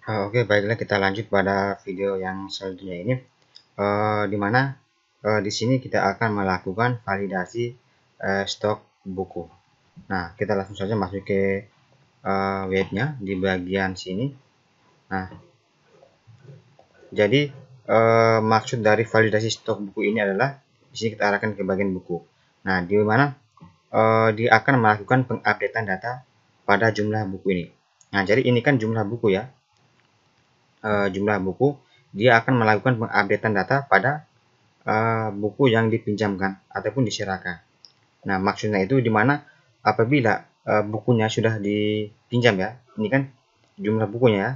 Oke, baiklah kita lanjut pada video yang selanjutnya ini, di mana di sini kita akan melakukan validasi stok buku. Nah, kita langsung saja masuk ke webnya di bagian sini. Nah, jadi maksud dari validasi stok buku ini adalah di sini kita arahkan ke bagian buku. Nah, di mana dia akan melakukan pengupdatean data pada jumlah buku ini. Nah, jadi ini kan jumlah buku ya. Jumlah buku, dia akan melakukan pengupdatean data pada buku yang dipinjamkan ataupun diserahkan. Nah, maksudnya itu di mana apabila bukunya sudah dipinjam ya, ini kan jumlah bukunya ya.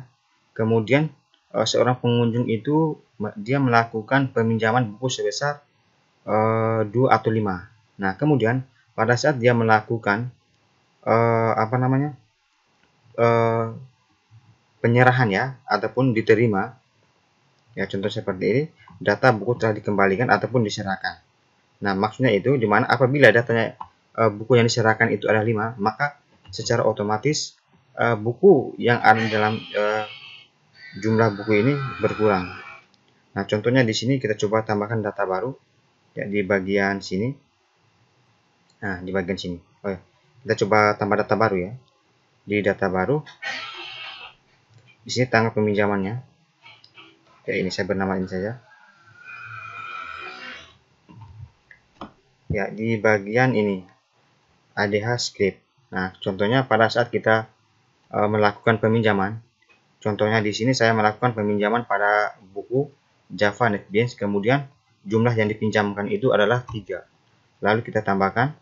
Kemudian seorang pengunjung itu dia melakukan peminjaman buku sebesar 2 atau 5. Nah, kemudian pada saat dia melakukan penyerahan ya ataupun diterima ya, contoh seperti ini, data buku telah dikembalikan ataupun diserahkan. Nah, maksudnya itu di mana apabila datanya buku yang diserahkan itu ada 5, maka secara otomatis buku yang ada dalam jumlah buku ini berkurang. Nah, contohnya di sini kita coba tambahkan data baru ya di bagian sini. Nah, di bagian sini. Oh, kita coba tambah data baru ya. Di data baru di sini tanggal peminjamannya. Ya, ini saya bernamain saja. Ya, di bagian ini ADH script. Nah, contohnya pada saat kita melakukan peminjaman, contohnya di sini saya melakukan peminjaman pada buku Java NetBeans, kemudian jumlah yang dipinjamkan itu adalah 3. Lalu kita tambahkan.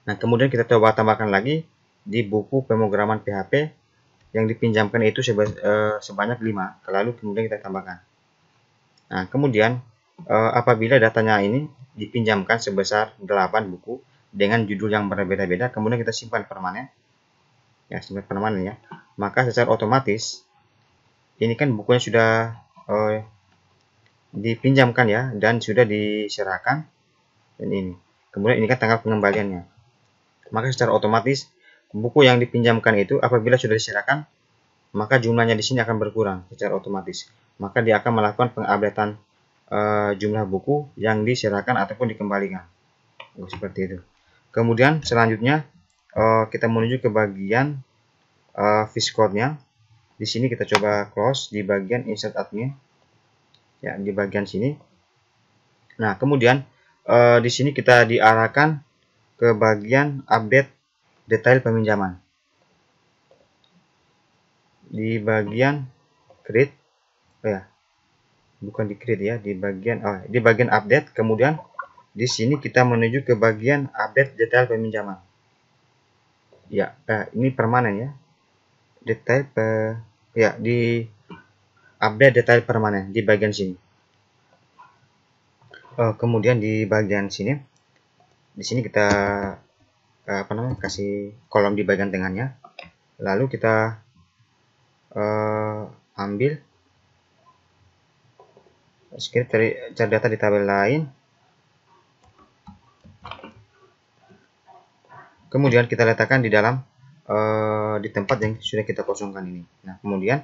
Nah, kemudian kita coba tambahkan lagi di buku pemrograman PHP yang dipinjamkan itu sebanyak 5. Lalu kemudian kita tambahkan. Nah, kemudian apabila datanya ini dipinjamkan sebesar 8 buku dengan judul yang berbeda-beda, kemudian kita simpan permanen. Ya, simpan permanen ya. Maka secara otomatis ini kan bukunya sudah dipinjamkan ya dan sudah diserahkan, dan ini. Kemudian ini kan tanggal pengembaliannya. Maka secara otomatis buku yang dipinjamkan itu apabila sudah diserahkan, maka jumlahnya di sini akan berkurang secara otomatis. Maka dia akan melakukan pengupdatean jumlah buku yang diserahkan ataupun dikembalikan. Seperti itu. Kemudian selanjutnya kita menuju ke bagian VS-Code-nya. Di sini kita coba close di bagian insert admin. Ya, di bagian sini. Nah, kemudian di sini kita diarahkan ke bagian update detail peminjaman. Di bagian create, bukan di create ya, di bagian update. Kemudian di sini kita menuju ke bagian update detail peminjaman. Ya, ini permanen ya. Detail di update detail permanen di bagian sini. Kemudian di bagian sini, di sini kita kasih kolom di bagian tengahnya. Lalu kita ambil script cari data di tabel lain. Kemudian kita letakkan di dalam di tempat yang sudah kita kosongkan ini. Nah, kemudian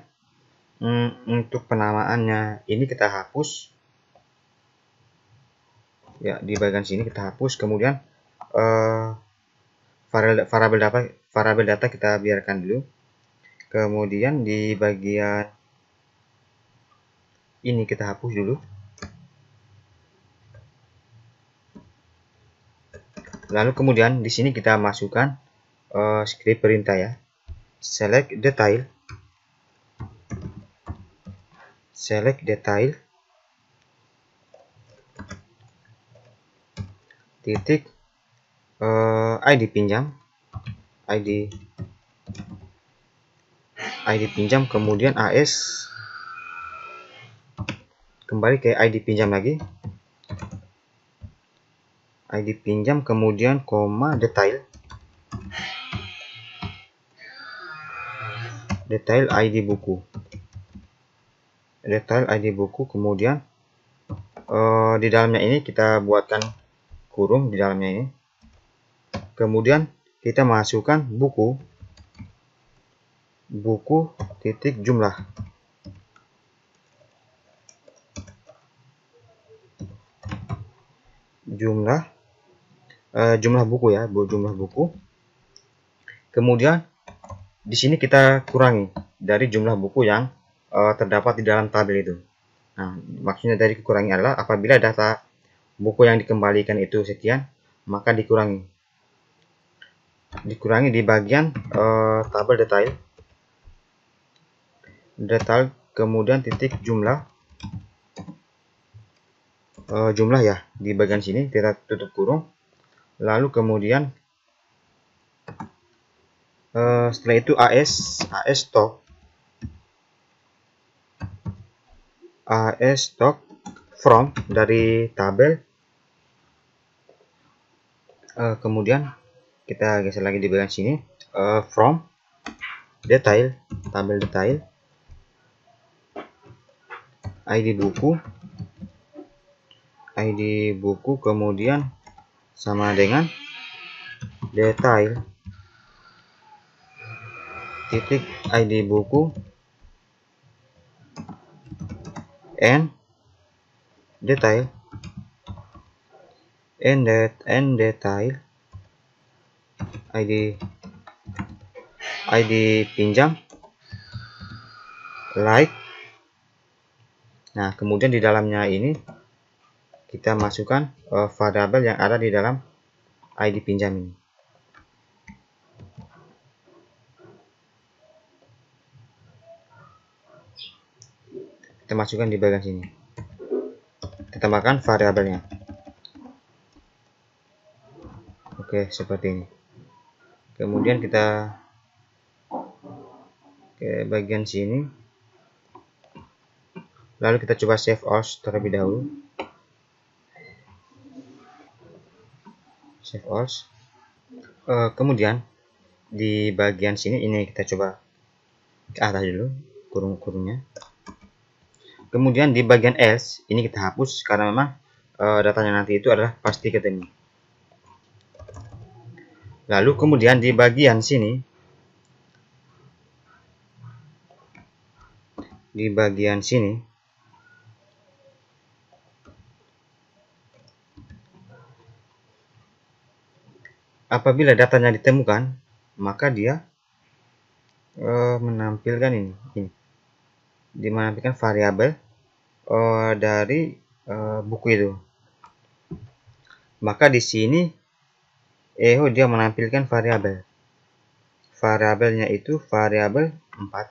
untuk penamaannya ini kita hapus. Ya, di bagian sini kita hapus. Kemudian variabel data kita biarkan dulu. Kemudian di bagian ini kita hapus dulu. Lalu kemudian di sini kita masukkan script perintah ya. Select detail titik ID pinjam, ID pinjam, kemudian AS, kembali ke ID pinjam lagi, ID pinjam, kemudian koma detail ID buku, kemudian di dalamnya ini kita buatkan kurung di dalamnya ini. Kemudian kita masukkan buku buku titik jumlah. Jumlah buku ya, jumlah buku. Kemudian di sini kita kurangi dari jumlah buku yang terdapat di dalam tabel itu. Nah, maksudnya dari kurangi adalah apabila data buku yang dikembalikan itu sekian, maka dikurangi di bagian tabel detail, kemudian titik jumlah, jumlah ya, di bagian sini kita tutup kurung, lalu kemudian setelah itu AS stock from dari tabel, kemudian kita geser lagi di bagian sini, from detail, tabel detail, ID buku, kemudian sama dengan detail titik ID buku and detail ID pinjam like. Nah, kemudian di dalamnya ini kita masukkan variabel yang ada di dalam ID pinjam ini. Kita masukkan di bagian sini. Kita tambahkan variabelnya. Oke, seperti ini. Kemudian kita ke bagian sini. Lalu kita coba save as terlebih dahulu. Save as. Kemudian di bagian sini ini kita coba ke atas dulu kurung-kurungnya. Kemudian di bagian else ini kita hapus karena memang datanya nanti itu adalah pasti ketemu. Lalu kemudian di bagian sini, apabila datanya ditemukan, maka dia menampilkan ini. Dia menampilkan variabel dari buku itu. Maka di sini dia menampilkan variabel. Variabelnya itu variabel 4.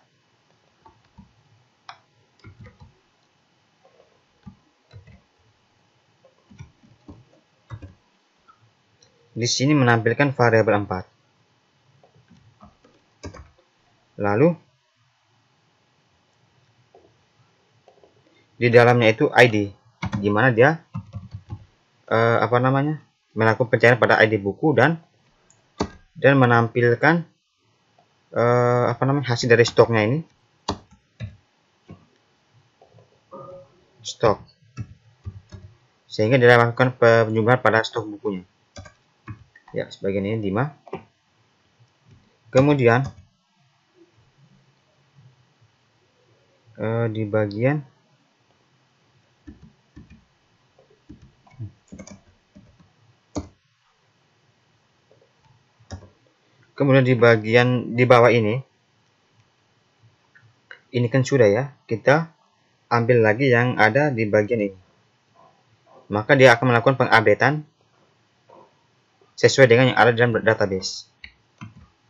Di sini menampilkan variabel 4. Lalu di dalamnya itu ID, di mana dia melakukan pencarian pada ID buku dan menampilkan hasil dari stoknya ini, stok, sehingga dia melakukan penjumlahan pada stok bukunya. Ya, sebagian ini 5. Kemudian di bagian di bawah ini kan sudah ya, kita ambil lagi yang ada di bagian ini, maka dia akan melakukan pengupdatean sesuai dengan yang ada dalam database.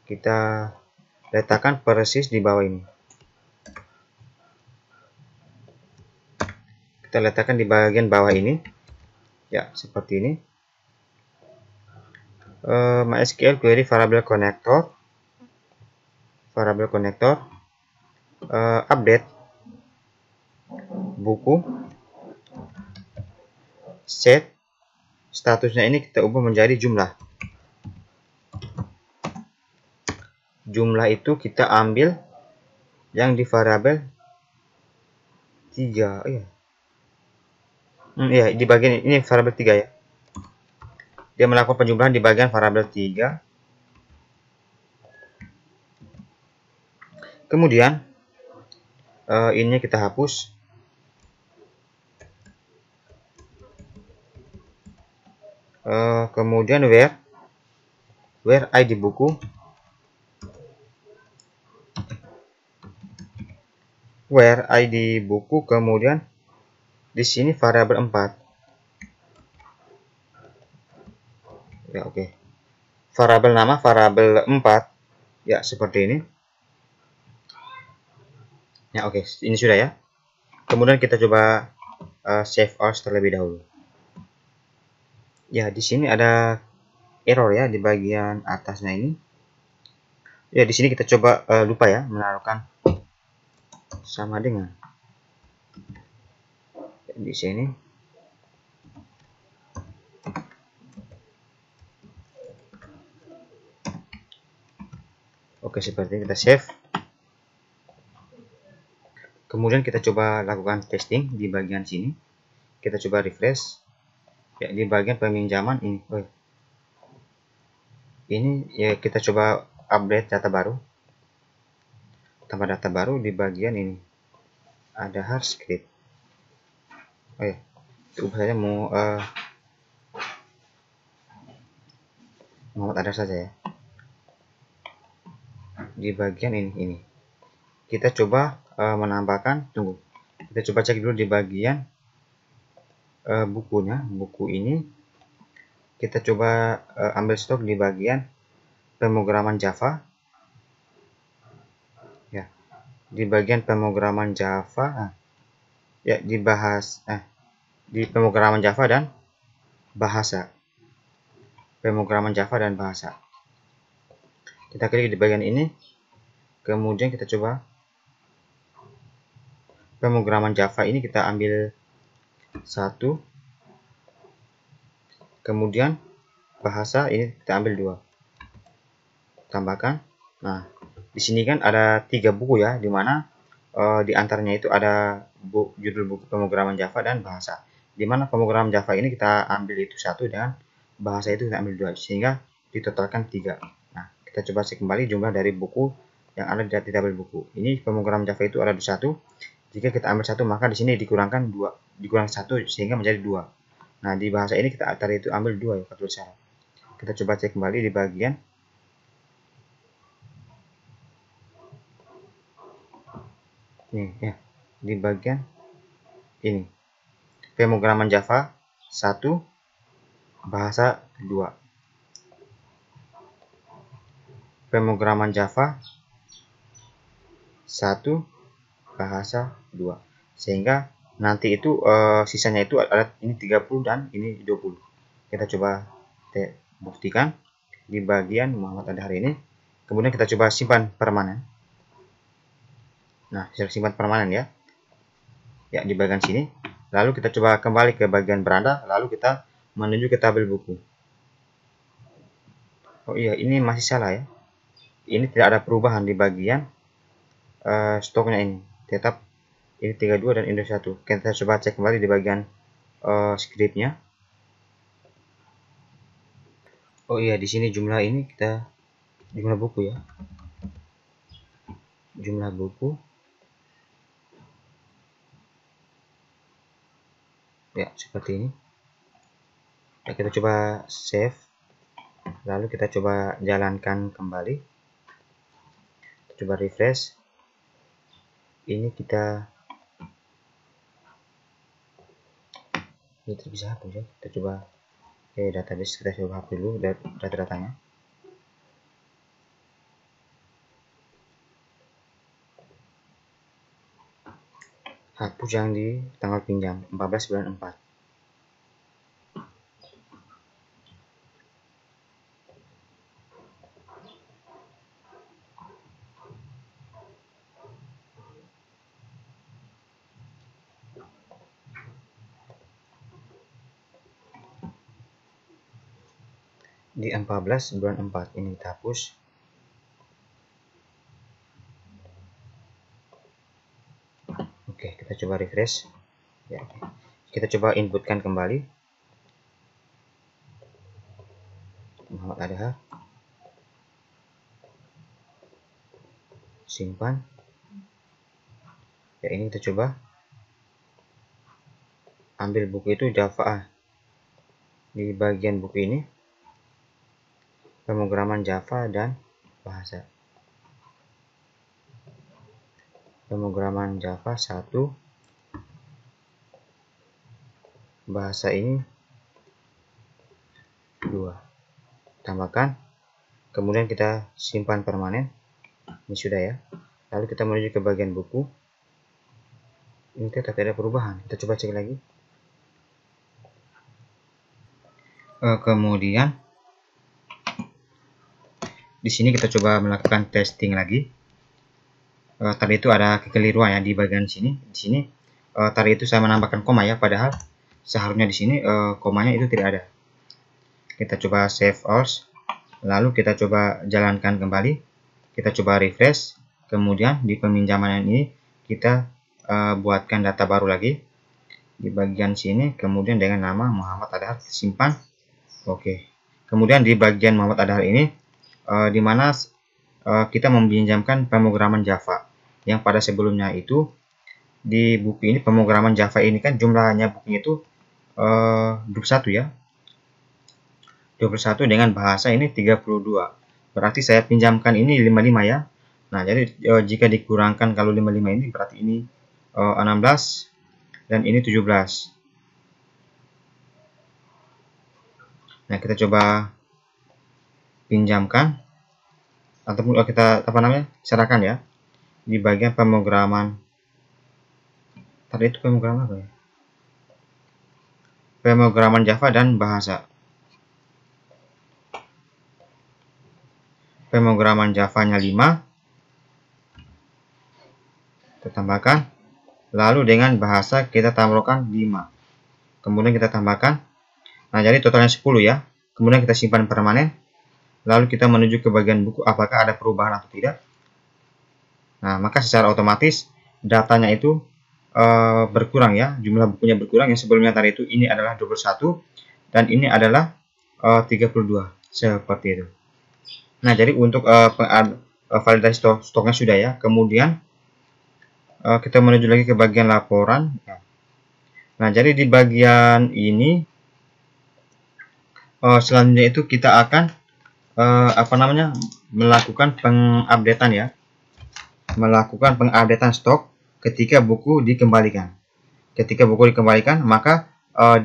Kita letakkan persis di bawah ini. Kita letakkan di bagian bawah ini, ya, seperti ini. MySQL query variable connector, update buku, set statusnya ini kita ubah menjadi jumlah. Jumlah itu kita ambil yang di variabel 3. Di bagian ini variabel 3 ya. Dia melakukan penjumlahan di bagian variabel 3. Kemudian ini kita hapus. Kemudian where ID buku, kemudian di sini variabel 4. Ya, oke. Variabel nama variabel 4 ya, seperti ini. Ya, oke, ini sudah ya. Kemudian kita coba save as terlebih dahulu. Ya, di sini ada error ya di bagian atasnya ini. Ya, di sini kita coba lupa ya menaruhkan sama dengan di sini. Oke, seperti ini, kita save. Kemudian kita coba lakukan testing di bagian sini. Kita coba refresh. Ya, di bagian peminjaman ini. Ini ya, kita coba update data baru. Tambah data baru di bagian ini. Ada hard script. Oh ya, ubah saja mau Muhammad ada saja ya. Di bagian ini. Kita coba menambahkan, tunggu. Kita coba cek dulu di bagian bukunya. Buku ini kita coba ambil stok di bagian pemrograman Java. Ya, di bagian pemrograman Java. Ya, dibahas di pemrograman Java dan bahasa. Pemrograman Java dan bahasa. Kita klik di bagian ini. Kemudian kita coba pemrograman Java ini kita ambil 1. Kemudian bahasa ini kita ambil 2. Tambahkan. Nah, di sini kan ada 3 buku ya, dimana di antaranya itu ada judul buku pemrograman Java dan bahasa. Dimana pemrograman Java ini kita ambil itu 1 dan bahasa itu kita ambil 2, sehingga ditotalkan 3. Nah, kita coba cek kembali jumlah dari buku yang ada di tabel buku. Ini pemrograman Java itu ada 1. Jika kita ambil 1, maka di sini dikurangkan 2, dikurang 1 sehingga menjadi 2. Nah, di bahasa ini kita tadi itu ambil 2 ya, tulisan. Kita coba cek kembali di bagian ini ya, di bagian ini. Pemrograman Java 1, bahasa 2. Pemrograman Java 1, bahasa 2. Sehingga nanti itu sisanya itu ada ini 30 dan ini 20. Kita coba buktikan di bagian Muhammad ada hari ini. Kemudian kita coba simpan permanen. Nah, simpan permanen ya. Ya, di bagian sini. Lalu kita coba kembali ke bagian beranda, lalu kita menuju ke tabel buku. Oh iya, ini masih salah ya. Ini tidak ada perubahan di bagian stoknya ini. Tetap ini 32 dan ini 1. Kita coba cek kembali di bagian scriptnya. Oh iya, di sini jumlah ini kita jumlah buku ya. Jumlah buku. Ya, seperti ini. Ya, kita coba save. Lalu kita coba jalankan kembali. Kita coba refresh. Ini kita tidak bisa hapus ya. Kita coba database, kita coba hapus dulu data-datanya. Hapus yang di tanggal pinjam 14 bulan 4. Di 14 bulan 4 ini kita hapus. Oke, kita coba refresh ya. Kita coba inputkan kembali Muhammad Adha, simpan. Ya, ini kita coba ambil buku itu Java. Di bagian buku ini pemrograman Java dan bahasa. Pemrograman Java 1, bahasa ini 2. Tambahkan, kemudian kita simpan permanen. Ini sudah ya. Lalu kita menuju ke bagian buku. Ini tetap ada perubahan. Kita coba cek lagi. Kemudian di sini kita coba melakukan testing lagi. Tadi itu ada kekeliruan ya di bagian sini. Di sini tadi itu saya menambahkan koma ya, padahal seharusnya di sini komanya itu tidak ada. Kita coba save as, lalu kita coba jalankan kembali. Kita coba refresh. Kemudian di peminjaman ini kita buatkan data baru lagi di bagian sini. Kemudian dengan nama Muhammad Adhar, simpan. Oke. Kemudian di bagian Muhammad Adhar ini di mana kita meminjamkan pemrograman Java yang pada sebelumnya itu di buku ini pemrograman Java ini kan jumlahnya bukunya itu 21 ya. 21 dengan bahasa ini 32. Berarti saya pinjamkan ini 55 ya. Nah, jadi jika dikurangkan kalau 55 ini berarti ini 16 dan ini 17. Nah, kita coba pinjamkan ataupun kita serahkan ya di bagian pemrograman. Tadi itu pemrograman apa ya? Pemrograman Java dan bahasa. Pemrograman Java-nya 5. Kita tambahkan. Lalu dengan bahasa kita tambahkan 5. Kemudian kita tambahkan. Nah, jadi totalnya 10 ya. Kemudian kita simpan permanen. Lalu kita menuju ke bagian buku, apakah ada perubahan atau tidak. Nah, maka secara otomatis datanya itu berkurang ya. Jumlah bukunya berkurang. Yang sebelumnya tadi itu ini adalah 21 dan ini adalah 32. Seperti itu. Nah, jadi untuk validasi stoknya sudah ya. Kemudian kita menuju lagi ke bagian laporan. Nah, jadi di bagian ini selanjutnya itu kita akan melakukan pengupdatean ya. Melakukan pengupdatean stok ketika buku dikembalikan. Ketika buku dikembalikan, maka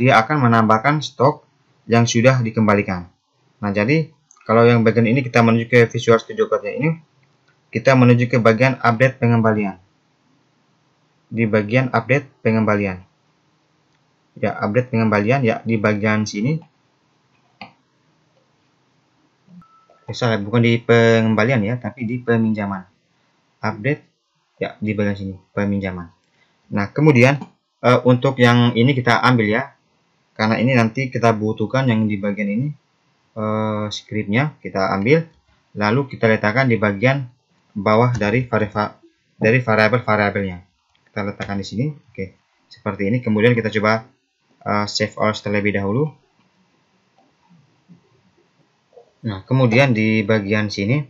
dia akan menambahkan stok yang sudah dikembalikan. Nah, jadi kalau yang bagian ini kita menuju ke Visual Studio Code ini, kita menuju ke bagian update pengembalian. Di bagian update pengembalian. Ya, update pengembalian ya di bagian sini. Salah, bukan di pengembalian ya, tapi di peminjaman. Update ya di bagian sini, peminjaman. Nah, kemudian untuk yang ini kita ambil ya. Karena ini nanti kita butuhkan yang di bagian ini. Scriptnya kita ambil, lalu kita letakkan di bagian bawah dari variabel-variabelnya. Kita letakkan di sini, oke, seperti ini. Kemudian kita coba save as terlebih dahulu. Nah, kemudian di bagian sini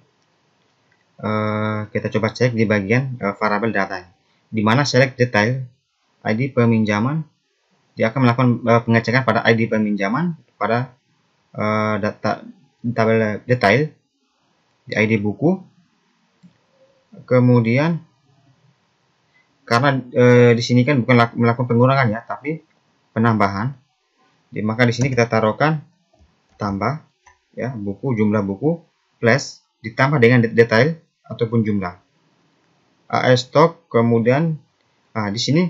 kita coba cek di bagian variabel data, di mana select detail ID peminjaman. Dia akan melakukan pengecekan pada ID peminjaman pada tabel detail di ID buku. Kemudian karena di sini kan bukan melakukan pengurangan ya, tapi penambahan. Maka di sini kita taruhkan tambah ya, buku, jumlah buku plus ditambah dengan detail ataupun jumlah. AS stock, kemudian di sini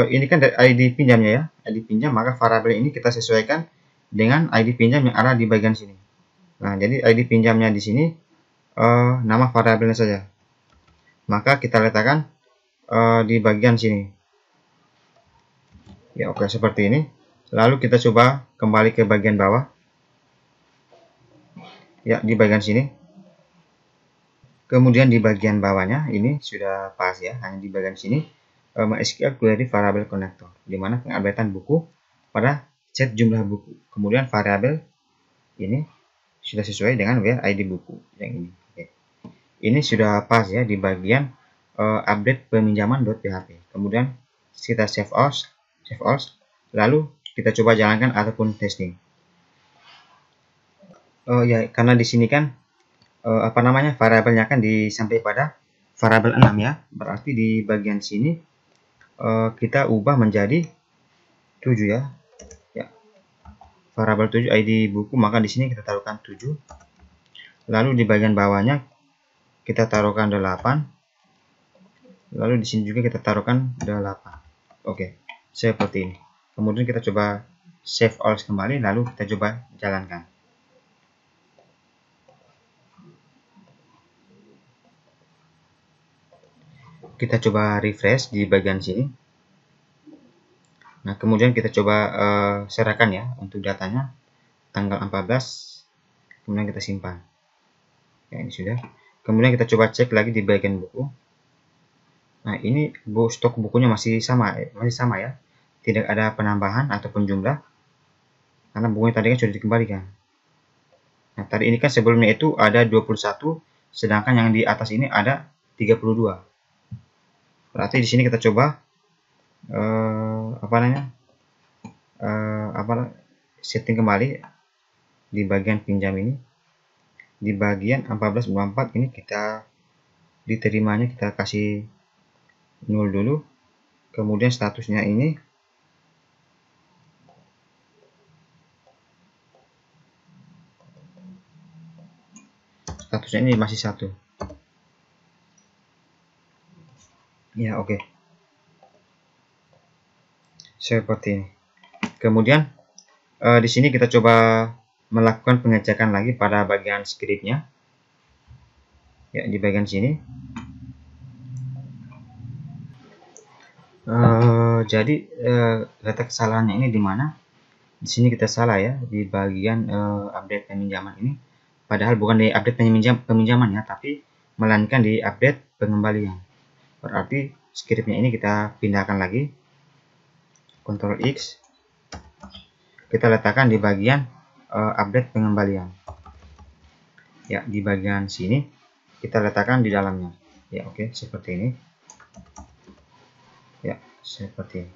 ini kan ID pinjamnya ya, ID pinjam, maka variabel ini kita sesuaikan dengan ID pinjam yang ada di bagian sini. Nah, jadi ID pinjamnya di sini nama variabelnya saja. Maka kita letakkan di bagian sini. Ya, oke, seperti ini. Lalu kita coba kembali ke bagian bawah. Ya, di bagian sini. Kemudian di bagian bawahnya ini sudah pas ya, hanya di bagian sini MySQL query variable connector, di mana pengupdatean buku pada set jumlah buku. Kemudian variabel ini sudah sesuai dengan ID buku yang ini. Oke. Ini sudah pas ya di bagian update peminjaman.php. Kemudian kita save as, lalu kita coba jalankan ataupun testing. Ya, karena di sini kan variabelnya kan sampai pada variabel 6 ya. Berarti di bagian sini kita ubah menjadi 7 ya. Ya. Variabel 7 ID buku, maka di sini kita taruhkan 7. Lalu di bagian bawahnya kita taruhkan 8. Lalu di sini juga kita taruhkan 8. Oke, seperti ini. Kemudian kita coba save all kembali, lalu kita coba jalankan. Kita coba refresh di bagian sini. Nah, kemudian kita coba serahkan ya untuk datanya tanggal 14. Kemudian kita simpan. Ya, ini sudah. Kemudian kita coba cek lagi di bagian buku. Nah, ini stok bukunya masih sama ya. Tidak ada penambahan ataupun jumlah. Karena bukunya tadi kan sudah dikembalikan. Nah, tadi ini kan sebelumnya itu ada 21, sedangkan yang di atas ini ada 32. Berarti di sini kita coba setting kembali di bagian pinjam ini. Di bagian 14.24 ini kita diterimanya kita kasih 0 dulu. Kemudian statusnya ini masih 1. Ya, oke. Seperti ini. Kemudian di sini kita coba melakukan pengecekan lagi pada bagian scriptnya. Ya, di bagian sini. Jadi letak kesalahannya ini di mana? Di sini kita salah ya di bagian update peminjaman ini. Padahal bukan di update peminjaman ya, tapi melainkan di update pengembalian. Berarti scriptnya ini kita pindahkan lagi. Ctrl X. Kita letakkan di bagian update pengembalian. Ya, di bagian sini kita letakkan di dalamnya. Ya, oke, seperti ini. Ya, seperti ini.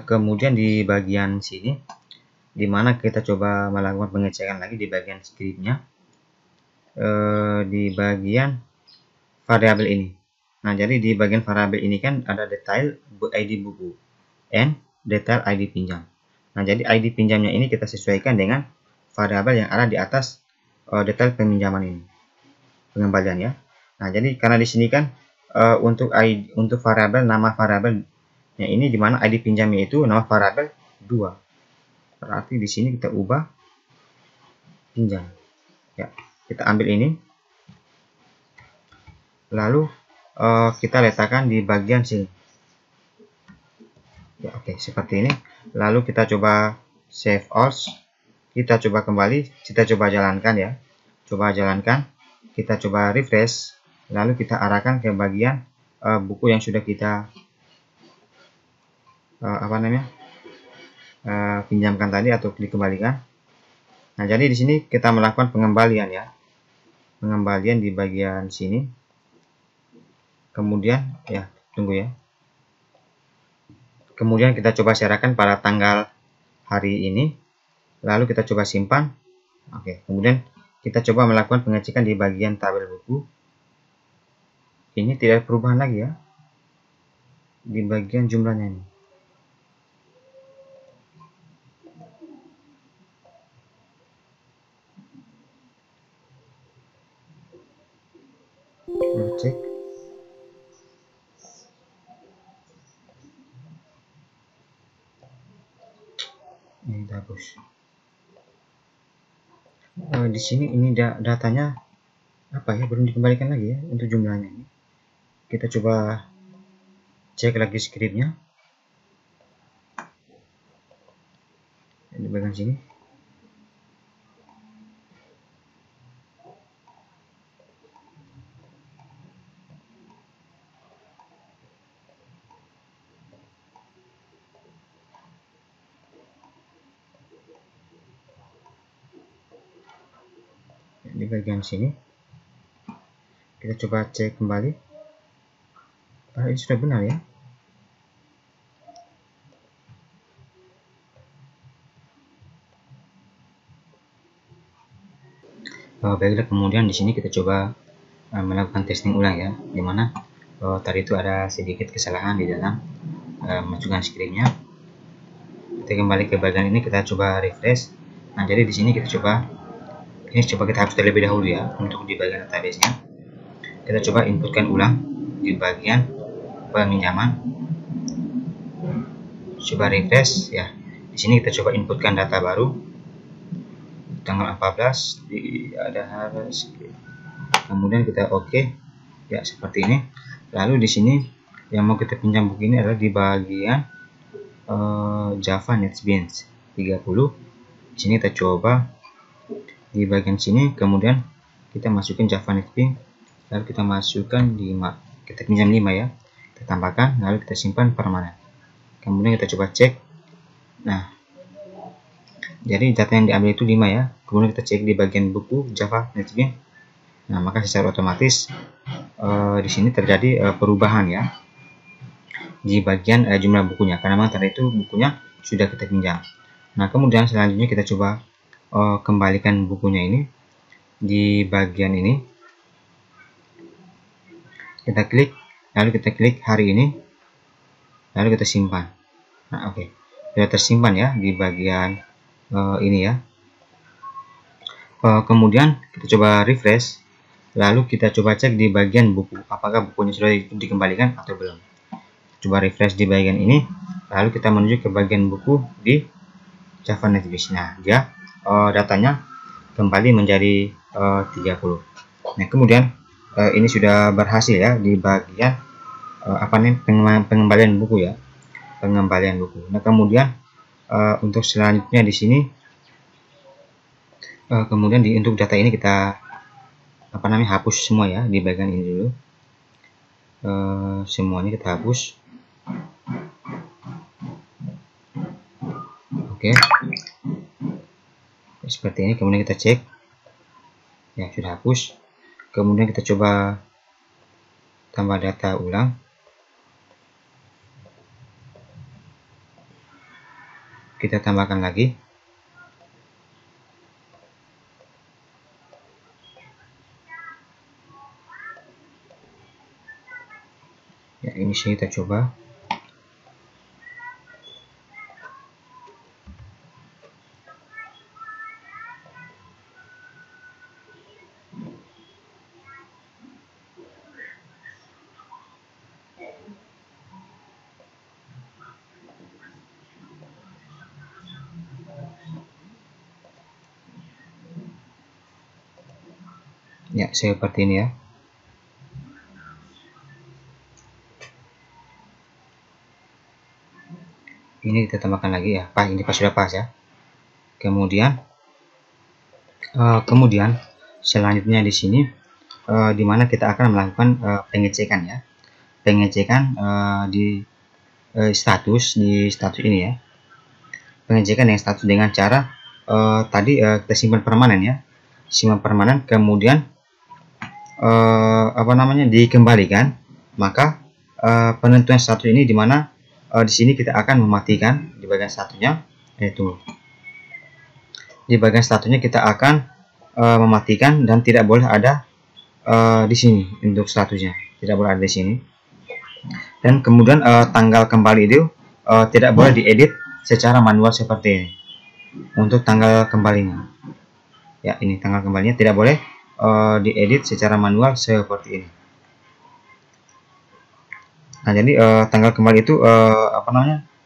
Kemudian di bagian sini, di mana kita coba melakukan pengecekan lagi di bagian scriptnya, di bagian variabel ini. Nah, jadi di bagian variabel ini kan ada detail ID buku and detail ID pinjam. Nah, jadi ID pinjamnya ini kita sesuaikan dengan variabel yang ada di atas detail peminjaman ini, pengembalian ya. Nah, jadi karena di sini kan untuk variabel, nama variabelnya ini di mana ID pinjamnya itu nama variabel 2. Berarti di sini kita ubah pinjam. Ya, kita ambil ini. Lalu kita letakkan di bagian sini. Ya, oke, seperti ini. Lalu kita coba save as. Kita coba kembali, kita coba jalankan ya. Coba jalankan. Kita coba refresh. Lalu kita arahkan ke bagian buku yang sudah kita pinjamkan tadi atau dikembalikan. Nah, jadi di sini kita melakukan pengembalian ya. Pengembalian di bagian sini. Kemudian ya, tunggu ya. Kemudian kita coba serahkan pada tanggal hari ini. Lalu kita coba simpan. Oke, kemudian kita coba melakukan pengecekan di bagian tabel buku. Ini tidak perubahan lagi ya. Di bagian jumlahnya ini. Kita cek. Ini bagus. Di sini ini datanya apa ya, belum dikembalikan lagi ya untuk jumlahnya ini. Kita coba cek lagi scriptnya di bagian sini. Di bagian sini Kita coba cek kembali. Ini sudah benar ya. Baiklah, kemudian di sini kita coba melakukan testing ulang ya, dimana tadi itu ada sedikit kesalahan di dalam masukkan scriptnya. Kita kembali ke bagian ini, kita coba refresh. Nah, jadi di sini kita coba kita hapus terlebih dahulu ya untuk di bagian database-nya. Kita coba inputkan ulang di bagian peminjaman. Coba refresh ya. Di sini kita coba inputkan data baru. Tanggal 14 ada harus. Kemudian kita oke. Ya, seperti ini. Lalu di sini yang mau kita pinjam buku ini adalah di bagian Java NetBeans 30. Di sini kita coba di bagian sini, kemudian kita masukkan Java NetBeans, lalu kita masukkan 5, kita pinjam 5 ya, kita tambahkan, lalu kita simpan permanen. Kemudian kita coba cek. Nah, jadi data yang diambil itu 5 ya. Kemudian kita cek di bagian buku Java NetBeans. Nah, maka secara otomatis di sini terjadi perubahan ya di bagian jumlah bukunya, karena memang tadi itu bukunya sudah kita pinjam. Nah, kemudian selanjutnya kita coba kembalikan bukunya ini di bagian ini. Kita klik, lalu kita klik hari ini, lalu kita simpan. Nah, oke, sudah tersimpan ya di bagian ini ya. Kemudian kita coba refresh, lalu kita coba cek di bagian buku, apakah bukunya sudah dikembalikan atau belum. Coba refresh di bagian ini, lalu kita menuju ke bagian buku di Java NetBeans. Nah, dia datanya kembali menjadi 30. Nah, kemudian ini sudah berhasil ya di bagian pengembalian buku ya, pengembalian buku. Nah, kemudian untuk selanjutnya di sini, kemudian untuk data ini kita hapus semua ya di bagian ini dulu. Semuanya kita hapus. Oke. Seperti ini, kemudian kita cek ya, sudah hapus. Kemudian kita coba tambah data ulang. Kita tambahkan lagi. Ya, ini sih kita coba. Ya, seperti ini ya. Ini kita tambahkan lagi ya. Ini sudah pas ya. Kemudian selanjutnya di sini dimana kita akan melakukan pengecekan ya. Pengecekan di status ini ya. Pengecekan yang status dengan cara tadi kita simpan permanen ya. Simpan permanen, kemudian dikembalikan. Maka penentuan status ini dimana di sini kita akan mematikan di bagian statusnya, yaitu di bagian statusnya kita akan mematikan dan tidak boleh ada di sini untuk statusnya, tidak boleh ada di sini. Dan kemudian tanggal kembali itu tidak boleh diedit secara manual seperti ini. Untuk tanggal kembalinya, ya, ini tanggal kembalinya tidak boleh diedit secara manual seperti ini. Nah, jadi tanggal kembali itu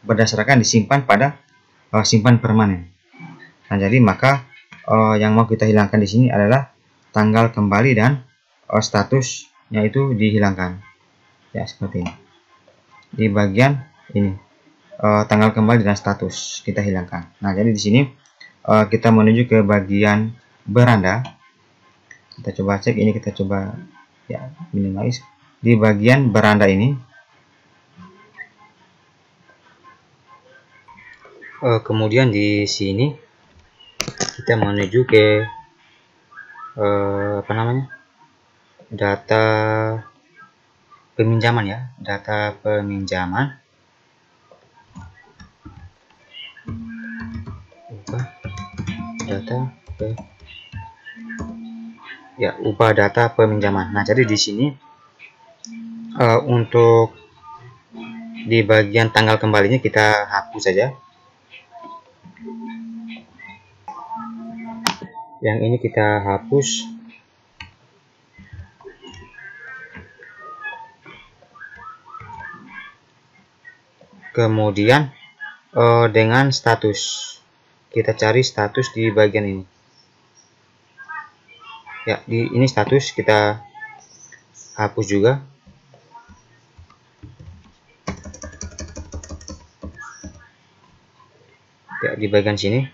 berdasarkan disimpan pada simpan permanen. Nah, jadi maka yang mau kita hilangkan di sini adalah tanggal kembali dan statusnya itu dihilangkan. Ya, seperti ini. Di bagian ini tanggal kembali dan status kita hilangkan. Nah, jadi di sini kita menuju ke bagian beranda. Kita coba cek ini, kita coba ya minimize di bagian beranda ini. Kemudian di sini kita menuju ke data peminjaman ya, data peminjaman, ubah data peminjaman. Nah, jadi di sini untuk di bagian tanggal kembalinya kita hapus saja. Yang ini kita hapus. Kemudian dengan status, kita cari status di bagian ini. Ya, ini status kita hapus juga. Ya, di bagian sini.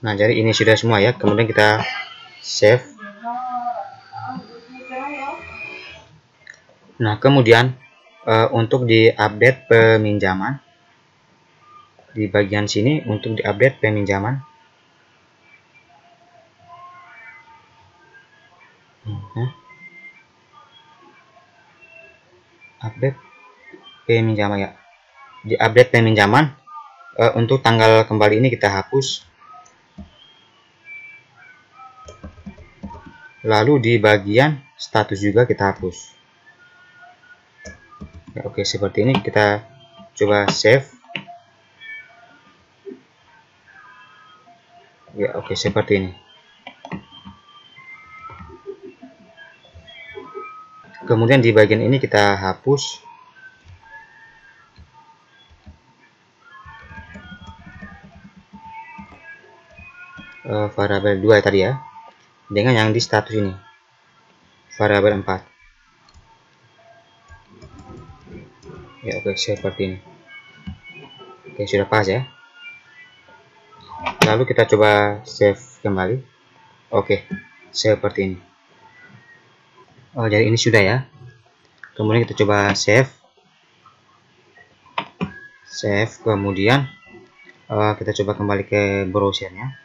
Nah, jadi ini sudah semua ya. Kemudian kita save. Nah, kemudian untuk diupdate peminjaman, di bagian sini untuk diupdate peminjaman. Update peminjaman ya. Di update peminjaman untuk tanggal kembali ini kita hapus. Lalu di bagian status juga kita hapus. Ya, oke, seperti ini. Kita coba save. Ya, oke, seperti ini. Kemudian di bagian ini kita hapus. Variabel 2 tadi ya. Dengan yang di status ini. Variabel 4. Ya, oke, seperti ini. Oke, sudah pas ya. Lalu kita coba save kembali. Oke, seperti ini. Oh, jadi ini sudah ya. Kemudian kita coba save. Save, kemudian kita coba kembali ke browsernya.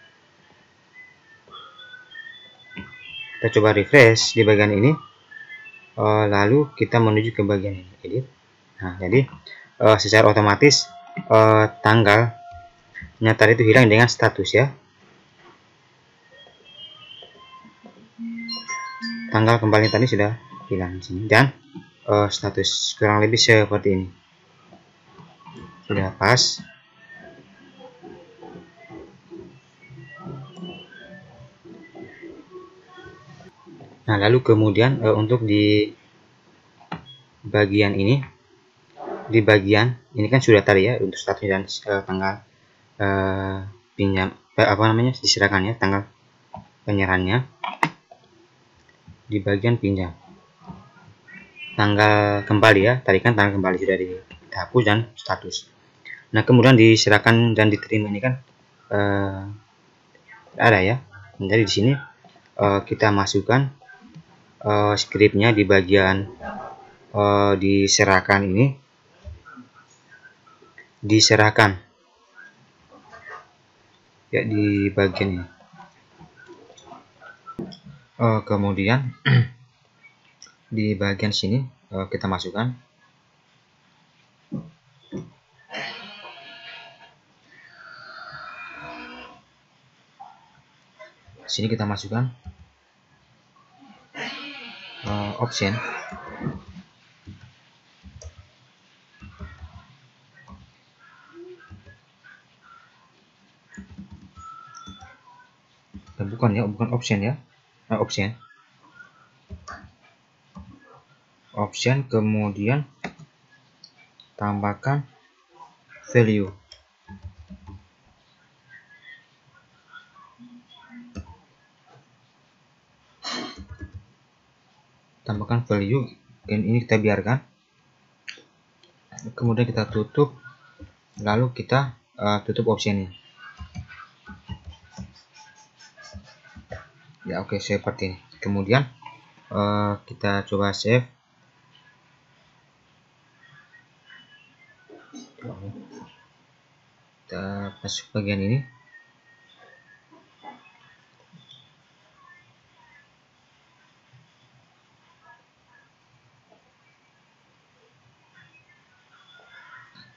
Kita coba refresh di bagian ini. Lalu kita menuju ke bagian ini, edit. Nah, jadi secara otomatis tanggal nyata itu hilang dengan status ya. Tanggal kembali tadi sudah hilang di sini, dan status kurang lebih seperti ini. Sudah pas. Nah, lalu kemudian untuk di bagian ini, di bagian ini kan sudah tadi ya untuk status dan tanggal pinjam diserahkannya, tanggal penyerahannya. Di bagian pinjam, tanggal kembali ya, tadi kan tanggal kembali sudah dihapus dan status. Nah, kemudian diserahkan dan diterima ini kan ada ya. Jadi di sini kita masukkan scriptnya di bagian diserahkan ini, diserahkan ya di bagian ini. Kemudian di bagian sini kita masukkan sini, kita masukkan option. Bukan ya, bukan option ya, option, kemudian tambahkan value. Tambahkan value, dan ini kita biarkan. Kemudian kita tutup, lalu kita tutup optionnya. Ya, oke, seperti ini. Kemudian kita coba save. Kita masuk bagian ini.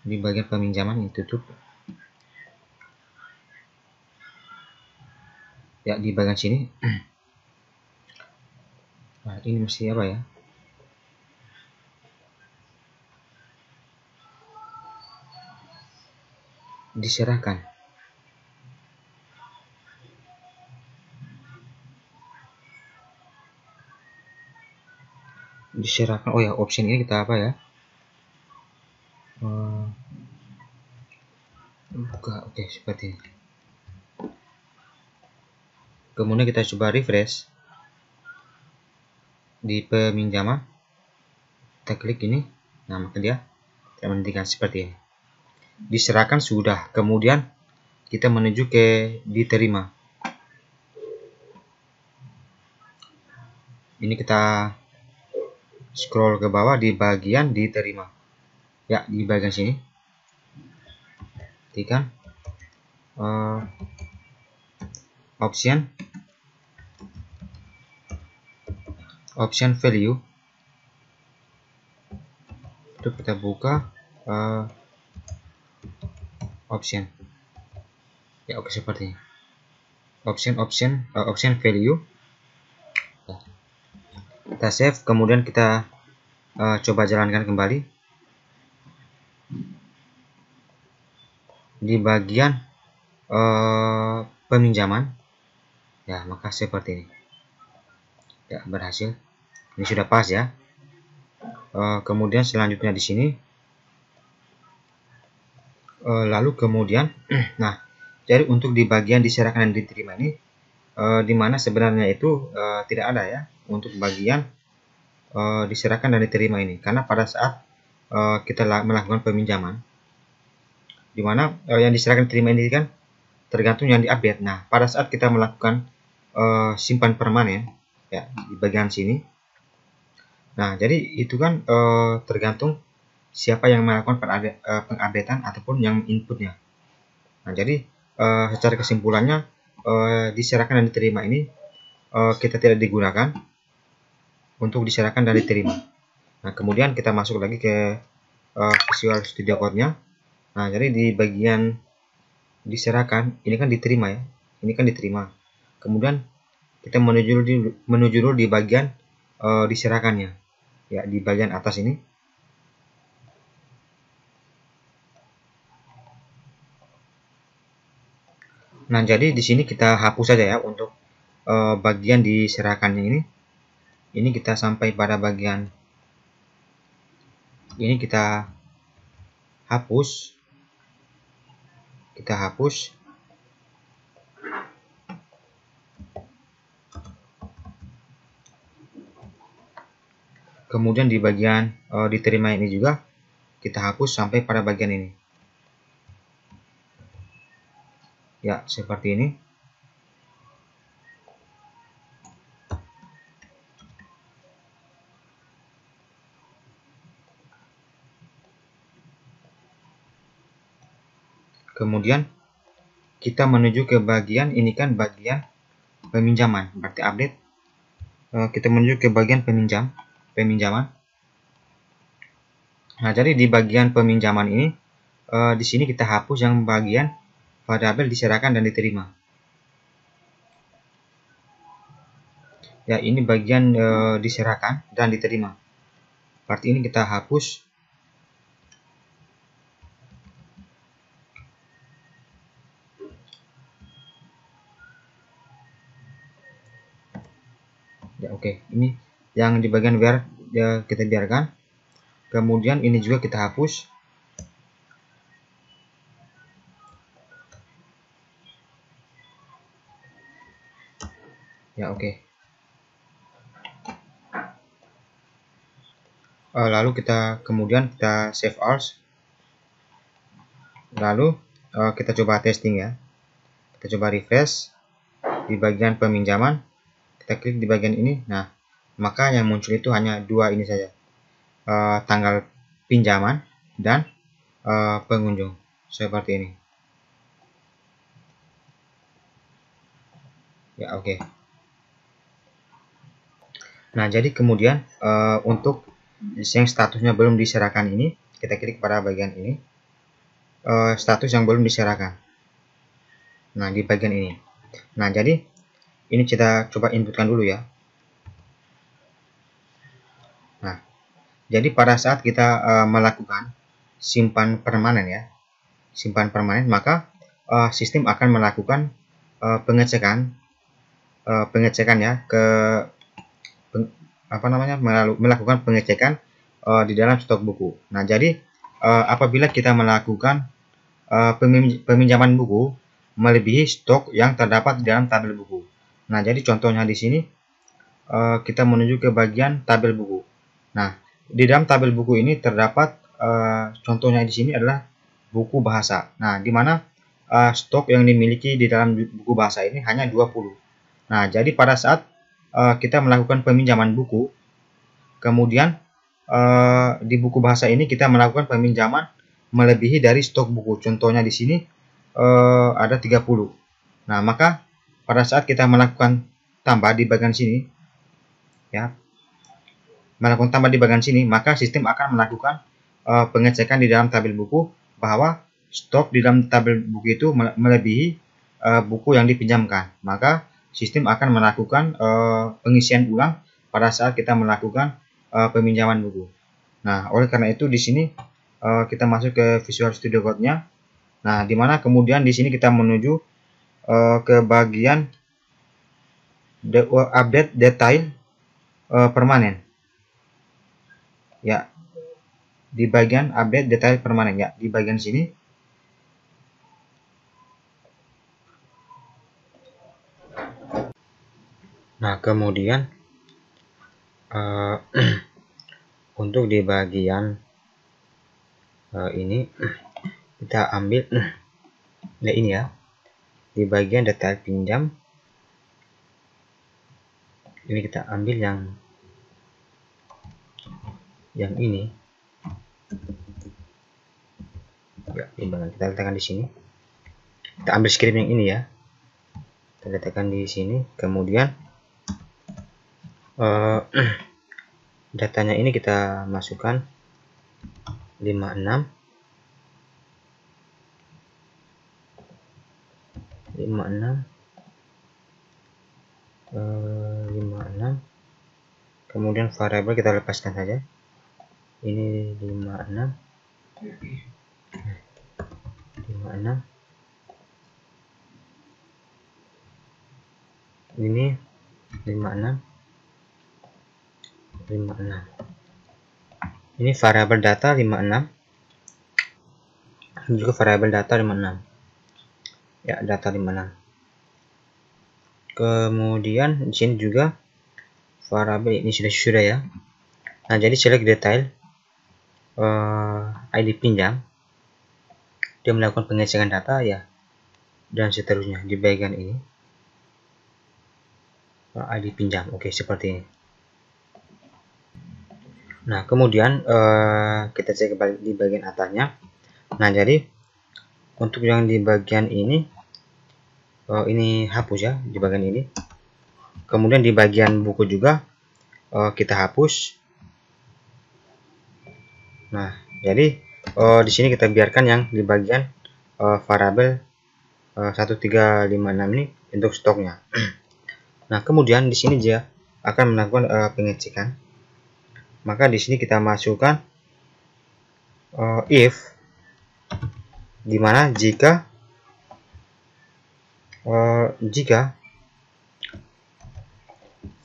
Di bagian peminjaman ini tutup. Ya, di bagian sini. Nah, ini mesti apa ya? Diserahkan. Diserahkan. Oh ya, option ini kita apa ya? Buka. Oke, seperti ini. Kemudian kita coba refresh di peminjaman. Kita klik ini. Nah, maka dia menunjukkan seperti ini. Diserahkan sudah. Kemudian kita menuju ke diterima. Ini kita scroll ke bawah di bagian diterima. Ya, di bagian sini. Tekan option value. Itu kita buka option. Ya, oke, seperti ini. Option value. Kita save, kemudian kita coba jalankan kembali di bagian peminjaman. Ya, maka seperti ini. Ya, berhasil. Ini sudah pas ya. Kemudian selanjutnya di sini. Lalu kemudian, nah, jadi untuk di bagian diserahkan dan diterima ini, di mana sebenarnya itu tidak ada ya untuk bagian diserahkan dan diterima ini, karena pada saat kita melakukan peminjaman, di mana yang diserahkan dan diterima ini kan tergantung yang diupdate. Nah, pada saat kita melakukan simpan permanen ya di bagian sini, nah jadi itu kan tergantung siapa yang melakukan pengupdatean ataupun yang inputnya. Nah, jadi secara kesimpulannya diserahkan dan diterima ini kita tidak digunakan untuk diserahkan dan diterima. Nah, kemudian kita masuk lagi ke Visual Studio Code-nya. Nah, jadi di bagian diserahkan ini kan diterima ya. Ini kan diterima. Kemudian kita menuju dulu di bagian diserahkannya. Ya, di bagian atas ini. Nah, jadi di sini kita hapus saja ya untuk bagian diserahkannya ini. Ini kita sampai pada bagian ini, kita hapus. Kemudian di bagian diterima ini juga kita hapus sampai pada bagian ini. Ya, seperti ini. Kemudian kita menuju ke bagian ini kan bagian peminjaman, berarti update. Kita menuju ke bagian peminjaman. Nah, jadi di bagian peminjaman ini di sini kita hapus yang bagian variabel diserahkan dan diterima. Ya, ini bagian diserahkan dan diterima. Berarti ini kita hapus. Ya, oke. Ini yang di bagian ya, kita biarkan. Kemudian ini juga kita hapus. Ya, oke. Lalu kemudian kita save as. Lalu kita coba testing ya. Kita coba refresh di bagian peminjaman. Kita klik di bagian ini. Nah, maka yang muncul itu hanya dua ini saja. Tanggal pinjaman dan pengunjung. Seperti ini. Ya, oke. Nah, jadi kemudian untuk yang statusnya belum diserahkan ini, kita klik pada bagian ini. status yang belum diserahkan. Nah, di bagian ini. Nah, jadi ini kita coba inputkan dulu ya. Nah, jadi pada saat kita melakukan simpan permanen ya, simpan permanen, maka sistem akan melakukan pengecekan ya ke melakukan pengecekan di dalam stok buku. Nah, jadi apabila kita melakukan peminjaman buku melebihi stok yang terdapat di dalam tabel buku. Nah, jadi contohnya di sini kita menuju ke bagian tabel buku. Nah, di dalam tabel buku ini terdapat contohnya di sini adalah buku bahasa. Nah, di mana stok yang dimiliki di dalam buku bahasa ini hanya 20. Nah, jadi pada saat kita melakukan peminjaman buku, kemudian di buku bahasa ini kita melakukan peminjaman melebihi dari stok buku. Contohnya di sini ada 30. Nah, maka pada saat kita melakukan tambah di bagian sini, ya, melakukan tambah di bagian sini, maka sistem akan melakukan pengecekan di dalam tabel buku bahwa stok di dalam tabel buku itu melebihi buku yang dipinjamkan. Maka sistem akan melakukan pengisian ulang pada saat kita melakukan peminjaman buku. Nah, oleh karena itu di sini kita masuk ke Visual Studio Code-nya. Nah, di mana kemudian di sini kita menuju ke bagian update detail permanen. Ya, di bagian update detail permanen ya, di bagian sini. Nah, kemudian untuk di bagian ini kita ambil ya ini ya, di bagian detail pinjam ini kita ambil yang ini ya, kita letakkan di sini. Kita ambil script yang ini ya, kita letakkan di sini. Kemudian datanya ini kita masukkan 56 kemudian variabel kita lepaskan saja, ini 56 ini 56 ini variabel data 56, juga variabel data 56 ya, data 56. Kemudian di sini juga variabel ini sudah ya. Nah, jadi select detail ID pinjam, dia melakukan pengecekan data ya, dan seterusnya di bagian ini ID pinjam. Oke, seperti ini. Nah, kemudian kita cek kembali di bagian atasnya. Nah, jadi untuk yang di bagian ini hapus ya, di bagian ini. Kemudian di bagian buku juga kita hapus. Nah, jadi di sini kita biarkan yang di bagian variabel 1356 ini untuk stoknya. Nah, kemudian di sini dia akan melakukan pengecekan. Maka di sini kita masukkan if, dimana jika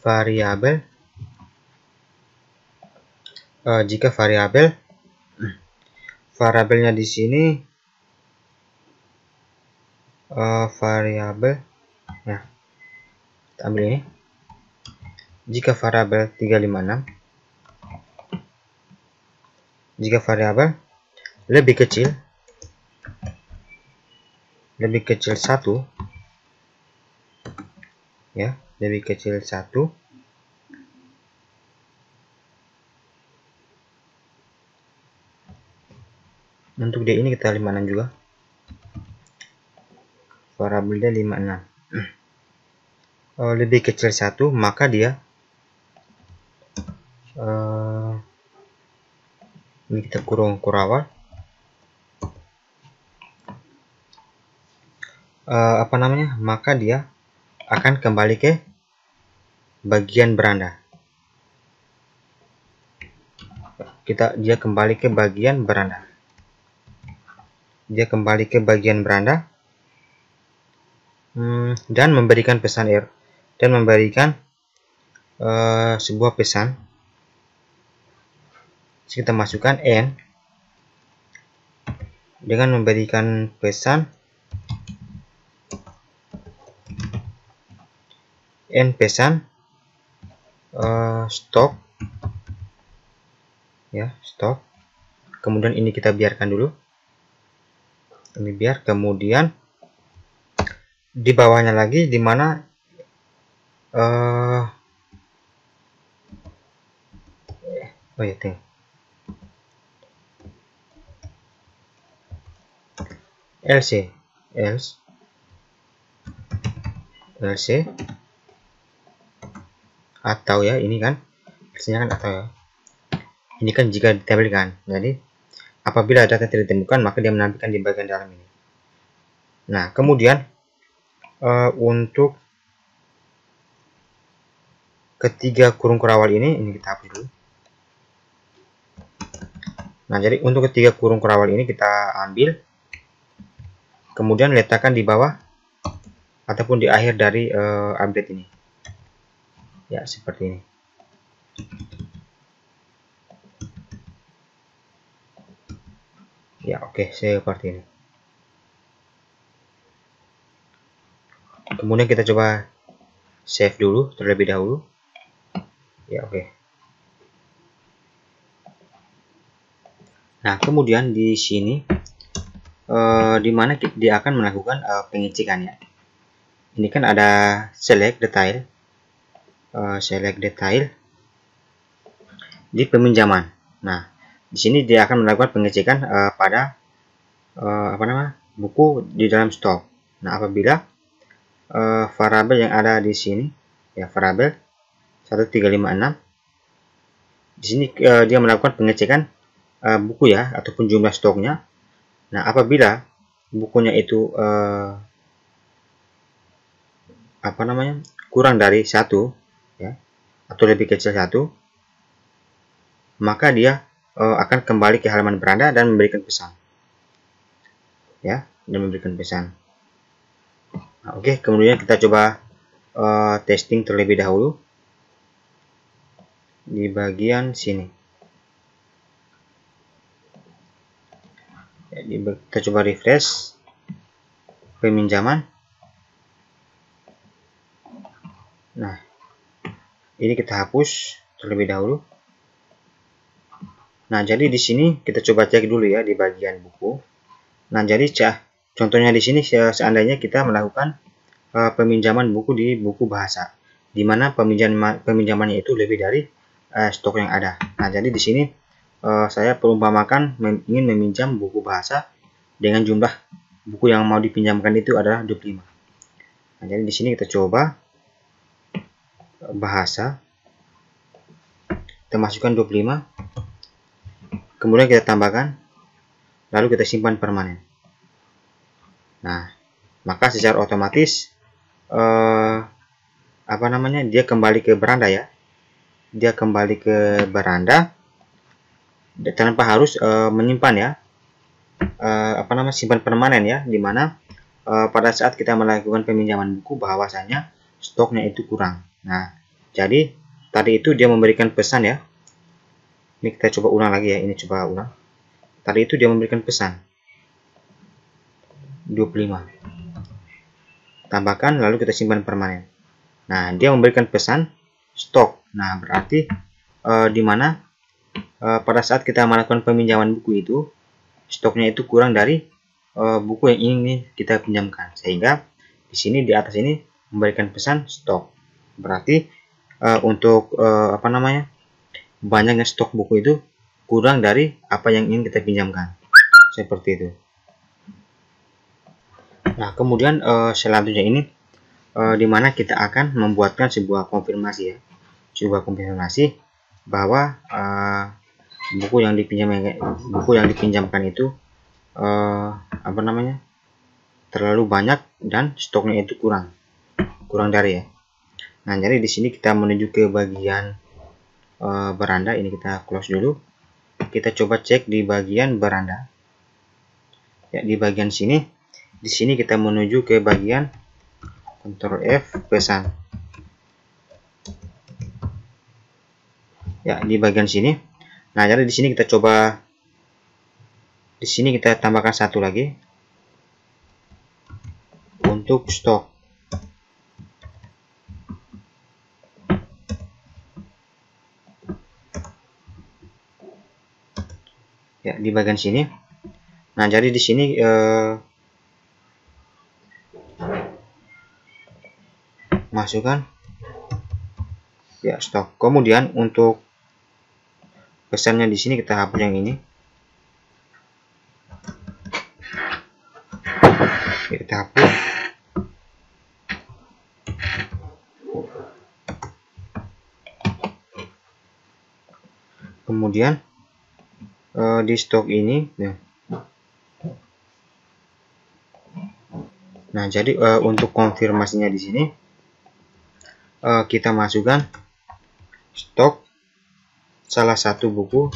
variabelnya di sini variabel ya, kita ambil ini, jika variabel 356, jika variabel lebih kecil 1 ya, lebih kecil 1, untuk D ini kita 56 juga, variabel D 56 lebih kecil 1, maka dia ini kita kurung awal, maka dia akan kembali ke bagian beranda. Dia kembali ke bagian beranda. Dia kembali ke bagian beranda dan memberikan pesan error dan memberikan sebuah pesan. Kita masukkan n dengan memberikan pesan stop ya, stop. Kemudian ini kita biarkan dulu, ini biar. Kemudian di bawahnya lagi di mana else atau ya, ini kan else-nya kan atau ya, ini kan jika ditampilkan. Jadi apabila data tidak ditemukan maka dia menampilkan di bagian dalam ini. Nah, kemudian untuk ketiga kurung kurawal ini kita hapus dulu. Nah, jadi untuk ketiga kurung kurawal ini kita ambil, kemudian letakkan di bawah ataupun di akhir dari update ini. Ya, seperti ini. Ya, oke, seperti ini. Kemudian kita coba save dulu terlebih dahulu. Ya, oke. Nah, kemudian di sini di mana dia akan melakukan pengecekan ya. Ini kan ada select detail di peminjaman. Nah, di sini dia akan melakukan pengecekan pada buku di dalam stok. Nah, apabila variabel yang ada di sini ya, variabel 1356, di sini dia melakukan pengecekan buku ya, ataupun jumlah stoknya. Nah, apabila bukunya itu kurang dari 1 ya, atau lebih kecil 1, maka dia akan kembali ke halaman beranda dan memberikan pesan ya, Nah, oke, kemudian kita coba testing terlebih dahulu di bagian sini. Jadi kita coba refresh peminjaman. Nah, ini kita hapus terlebih dahulu. Nah, jadi di sini kita coba cek dulu ya di bagian buku. Nah, jadi contohnya di sini seandainya kita melakukan peminjaman buku di buku bahasa, di mana peminjamannya itu lebih dari stok yang ada. Nah, jadi di sini saya perumpamakan ingin meminjam buku bahasa dengan jumlah buku yang mau dipinjamkan itu adalah 25. Nah, jadi di sini kita coba bahasa, kita masukkan 25, kemudian kita tambahkan, lalu kita simpan permanen. Nah, maka secara otomatis dia kembali ke beranda ya. Dia kembali ke beranda tanpa harus menyimpan ya, simpan permanen ya, dimana pada saat kita melakukan peminjaman buku bahwasanya stoknya itu kurang. Nah, jadi tadi itu dia memberikan pesan ya. Ini kita coba ulang lagi ya, ini coba ulang. Tadi itu dia memberikan pesan 25. Tambahkan lalu kita simpan permanen. Nah, dia memberikan pesan stok. Nah, berarti dimana pada saat kita melakukan peminjaman buku itu stoknya itu kurang dari buku yang ingin kita pinjamkan, sehingga di sini di atas ini memberikan pesan stok. Berarti untuk banyaknya stok buku itu kurang dari apa yang ingin kita pinjamkan, seperti itu. Nah, kemudian selanjutnya ini dimana kita akan membuatkan sebuah konfirmasi ya, bahwa buku yang dipinjamkan itu terlalu banyak dan stoknya itu kurang dari ya. Nah, jadi di sini kita menuju ke bagian beranda. Ini kita close dulu. Kita coba cek di bagian beranda. Ya, di bagian sini. Di sini kita menuju ke bagian Ctrl F pesan. Ya, di bagian sini. Nah, jadi di sini kita coba, di sini kita tambahkan satu lagi untuk stok. Ya, di bagian sini. Nah, jadi di sini masukkan ya stok. Kemudian untuk pesannya di sini kita hapus yang ini. Kita hapus. Kemudian di stok ini, nah jadi untuk konfirmasinya di sini kita masukkan stok salah satu buku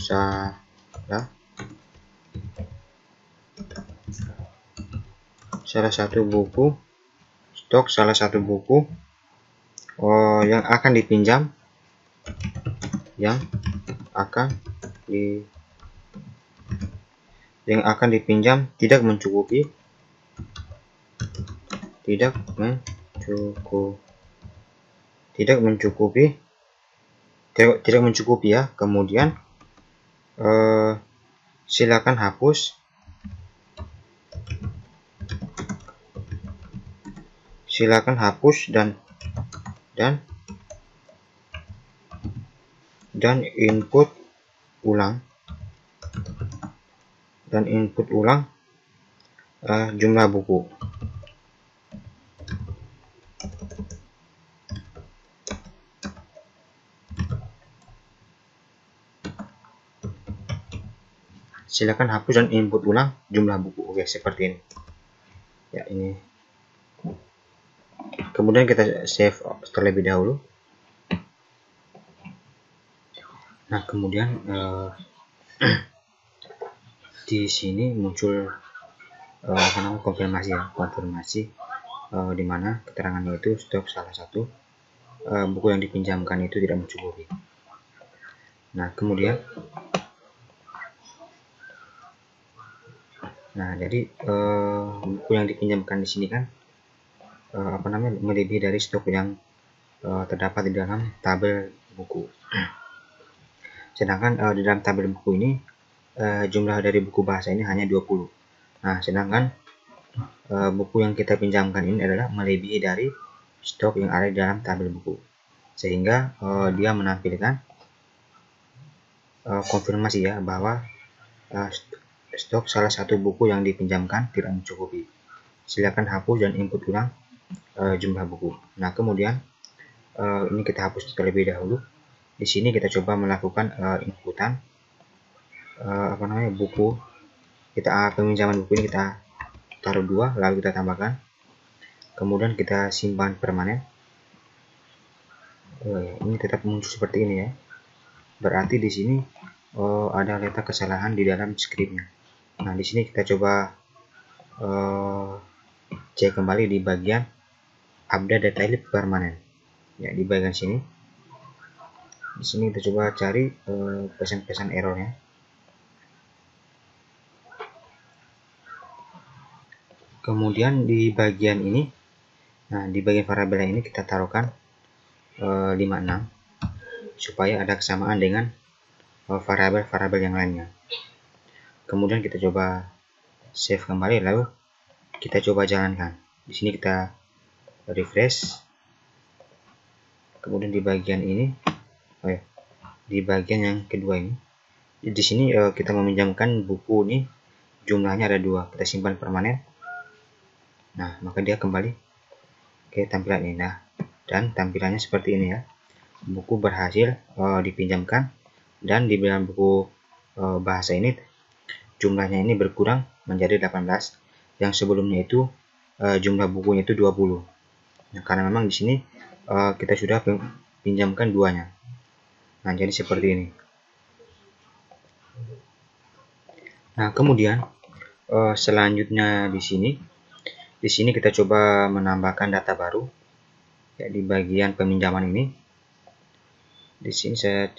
stok salah satu buku yang akan dipinjam, tidak mencukupi ya. Kemudian silakan hapus, dan input ulang jumlah buku. Silakan hapus dan input ulang jumlah buku. Oke, seperti ini. Ya, ini. Kemudian kita save terlebih dahulu. Nah, kemudian di sini muncul konfirmasi di mana keterangannya itu stok salah satu buku yang dipinjamkan itu tidak mencukupi. Nah, kemudian jadi buku yang dipinjamkan di sini kan melebihi dari stok yang terdapat di dalam tabel buku. Sedangkan di dalam tabel buku ini jumlah dari buku bahasa ini hanya 20. Nah, sedangkan buku yang kita pinjamkan ini adalah melebihi dari stok yang ada di dalam tabel buku, sehingga dia menampilkan konfirmasi ya bahwa stok salah satu buku yang dipinjamkan tidak mencukupi. Silakan hapus dan input ulang jumlah buku. Nah, kemudian ini kita hapus terlebih dahulu. Di sini kita coba melakukan inputan buku. Peminjaman buku ini kita taruh 2, lalu kita tambahkan. Kemudian kita simpan permanen. Ini tetap muncul seperti ini ya. Berarti di sini ada letak kesalahan di dalam skripnya. Nah, di sini kita coba cek kembali di bagian update detail permanen. Ya, di bagian sini. Di sini kita coba cari pesan-pesan errornya. Kemudian di bagian ini, di bagian variabel ini kita taruhkan 56 supaya ada kesamaan dengan variabel-variabel yang lainnya. Kemudian kita coba save kembali, lalu kita coba jalankan. Di sini kita refresh. Kemudian di bagian ini, di bagian yang kedua ini, di sini kita meminjamkan buku ini jumlahnya ada 2. Kita simpan permanen. Nah, maka dia kembali ke tampilan ini. Nah, dan tampilannya seperti ini ya. Buku berhasil dipinjamkan, dan di dalam buku bahasa ini jumlahnya ini berkurang menjadi 18, yang sebelumnya itu jumlah bukunya itu 20. Nah, karena memang di sini kita sudah pinjamkan duanya. Nah, jadi seperti ini. Nah, kemudian selanjutnya di sini kita coba menambahkan data baru ya di bagian peminjaman ini. Di sini saya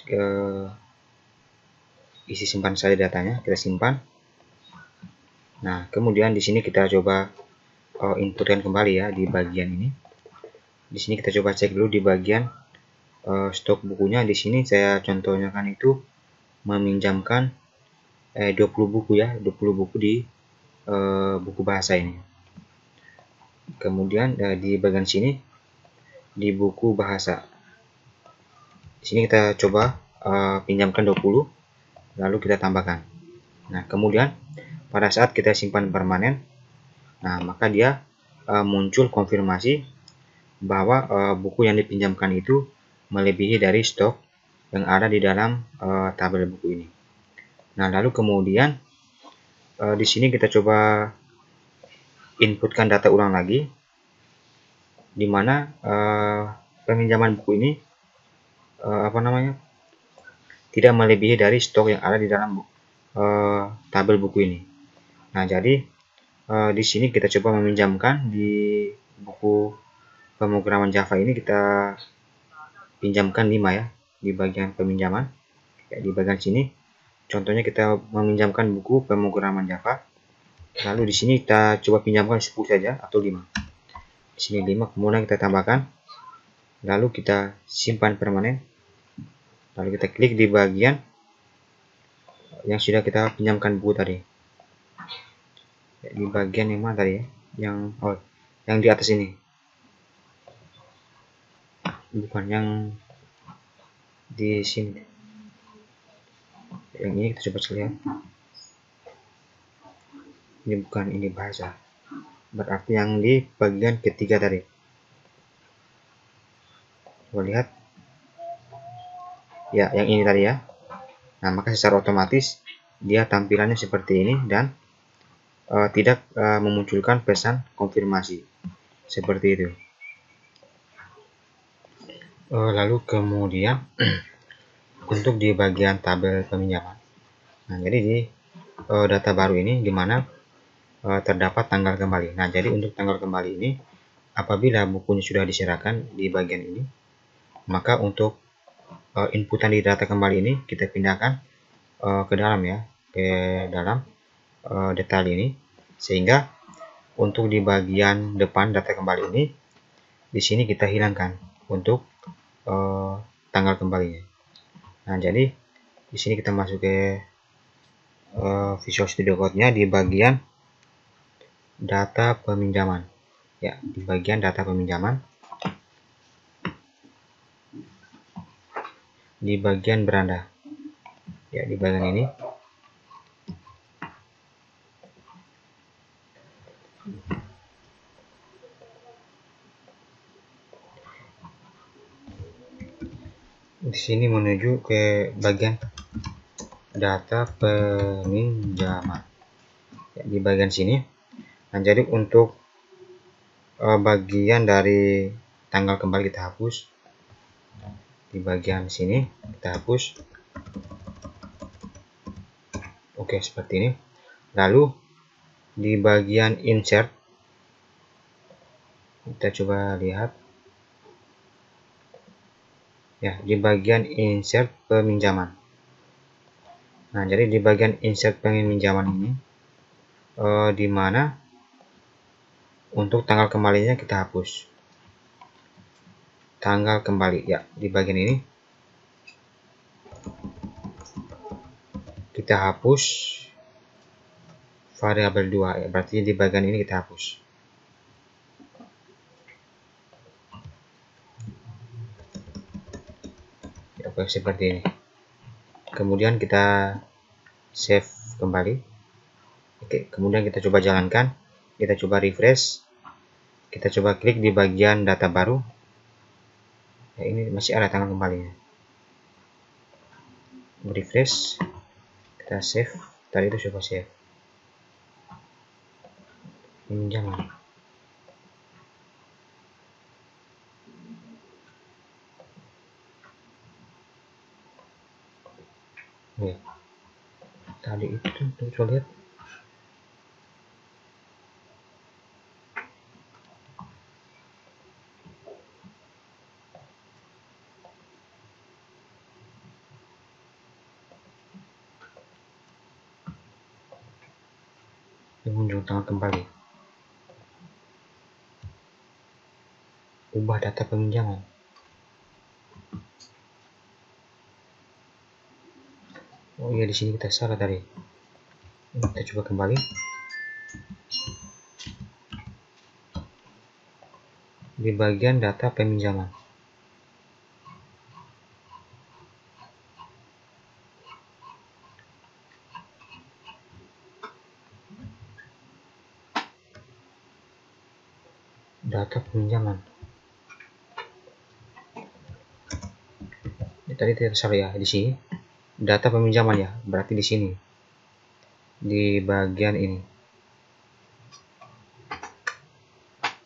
isi simpan saja datanya, kita simpan. Nah, kemudian di sini kita coba inputkan kembali ya di bagian ini. Di sini kita coba cek dulu di bagian stok bukunya. Di sini saya contohnya kan itu meminjamkan 20 buku ya, 20 buku di buku bahasa ini. Kemudian di bagian sini di buku bahasa. Di sini kita coba pinjamkan 20, lalu kita tambahkan. Nah, kemudian pada saat kita simpan permanen, nah maka dia muncul konfirmasi bahwa buku yang dipinjamkan itu melebihi dari stok yang ada di dalam tabel buku ini. Nah, lalu kemudian di sini kita coba inputkan data ulang lagi, di mana peminjaman buku ini tidak melebihi dari stok yang ada di dalam tabel buku ini. Nah, jadi di sini kita coba meminjamkan di buku pemrograman Java ini, kita pinjamkan 5 ya di bagian peminjaman. Ya, di bagian sini contohnya kita meminjamkan buku pemrograman Java. Lalu di sini kita coba pinjamkan 10 saja atau 5. Di sini 5, kemudian kita tambahkan. Lalu kita simpan permanen. Lalu kita klik di bagian yang sudah kita pinjamkan buku tadi. Ya, di bagian yang mana tadi ya? Yang di atas ini. Bukan yang di sini. Yang ini kita coba lihat. Ini bukan, ini bahasa. Berarti yang di bagian ketiga tadi. Coba lihat. Ya, yang ini tadi ya. Nah, maka secara otomatis dia tampilannya seperti ini dan tidak memunculkan pesan konfirmasi. Seperti itu. Lalu kemudian untuk di bagian tabel peminjaman. Nah, jadi di data baru ini di mana terdapat tanggal kembali. Nah, jadi untuk tanggal kembali ini apabila bukunya sudah diserahkan di bagian ini, maka untuk inputan di data kembali ini kita pindahkan ke dalam ya, ke dalam detail ini, sehingga untuk di bagian depan data kembali ini di sini kita hilangkan untuk tanggal kembalinya. Nah, jadi di sini kita masuk ke Visual Studio Code-nya di bagian data peminjaman. Ya, di bagian data peminjaman. Di bagian beranda. Ya, di bagian ini. Di sini menuju ke bagian data peminjaman. Ya, di bagian sini. Nah, jadi untuk bagian dari tanggal kembali kita hapus. Di bagian sini kita hapus. Oke, seperti ini. Lalu di bagian insert kita coba lihat. Ya, di bagian insert peminjaman. Nah, jadi di bagian insert peminjaman ini di mana untuk tanggal kembalinya kita hapus. Tanggal kembali ya, di bagian ini kita hapus variabel 2 ya, berarti di bagian ini kita hapus. Oke, seperti ini. Kemudian kita save kembali. Oke, kemudian kita coba jalankan. Kita coba refresh. Kita coba klik di bagian data baru. Ya, ini masih ada tanggal kembalinya. Refresh. Kita save. Tadi itu coba save. Pinjaman. Ya, tadi itu tuh coba lihat. Mengunjung tangan kembali. Ubah data peminjaman. Oh iya, di sini kita salah tadi. Kita coba kembali. Di bagian data peminjaman. Data peminjaman. Tadi tidak salah ya, di sini data peminjaman ya, berarti di sini di bagian ini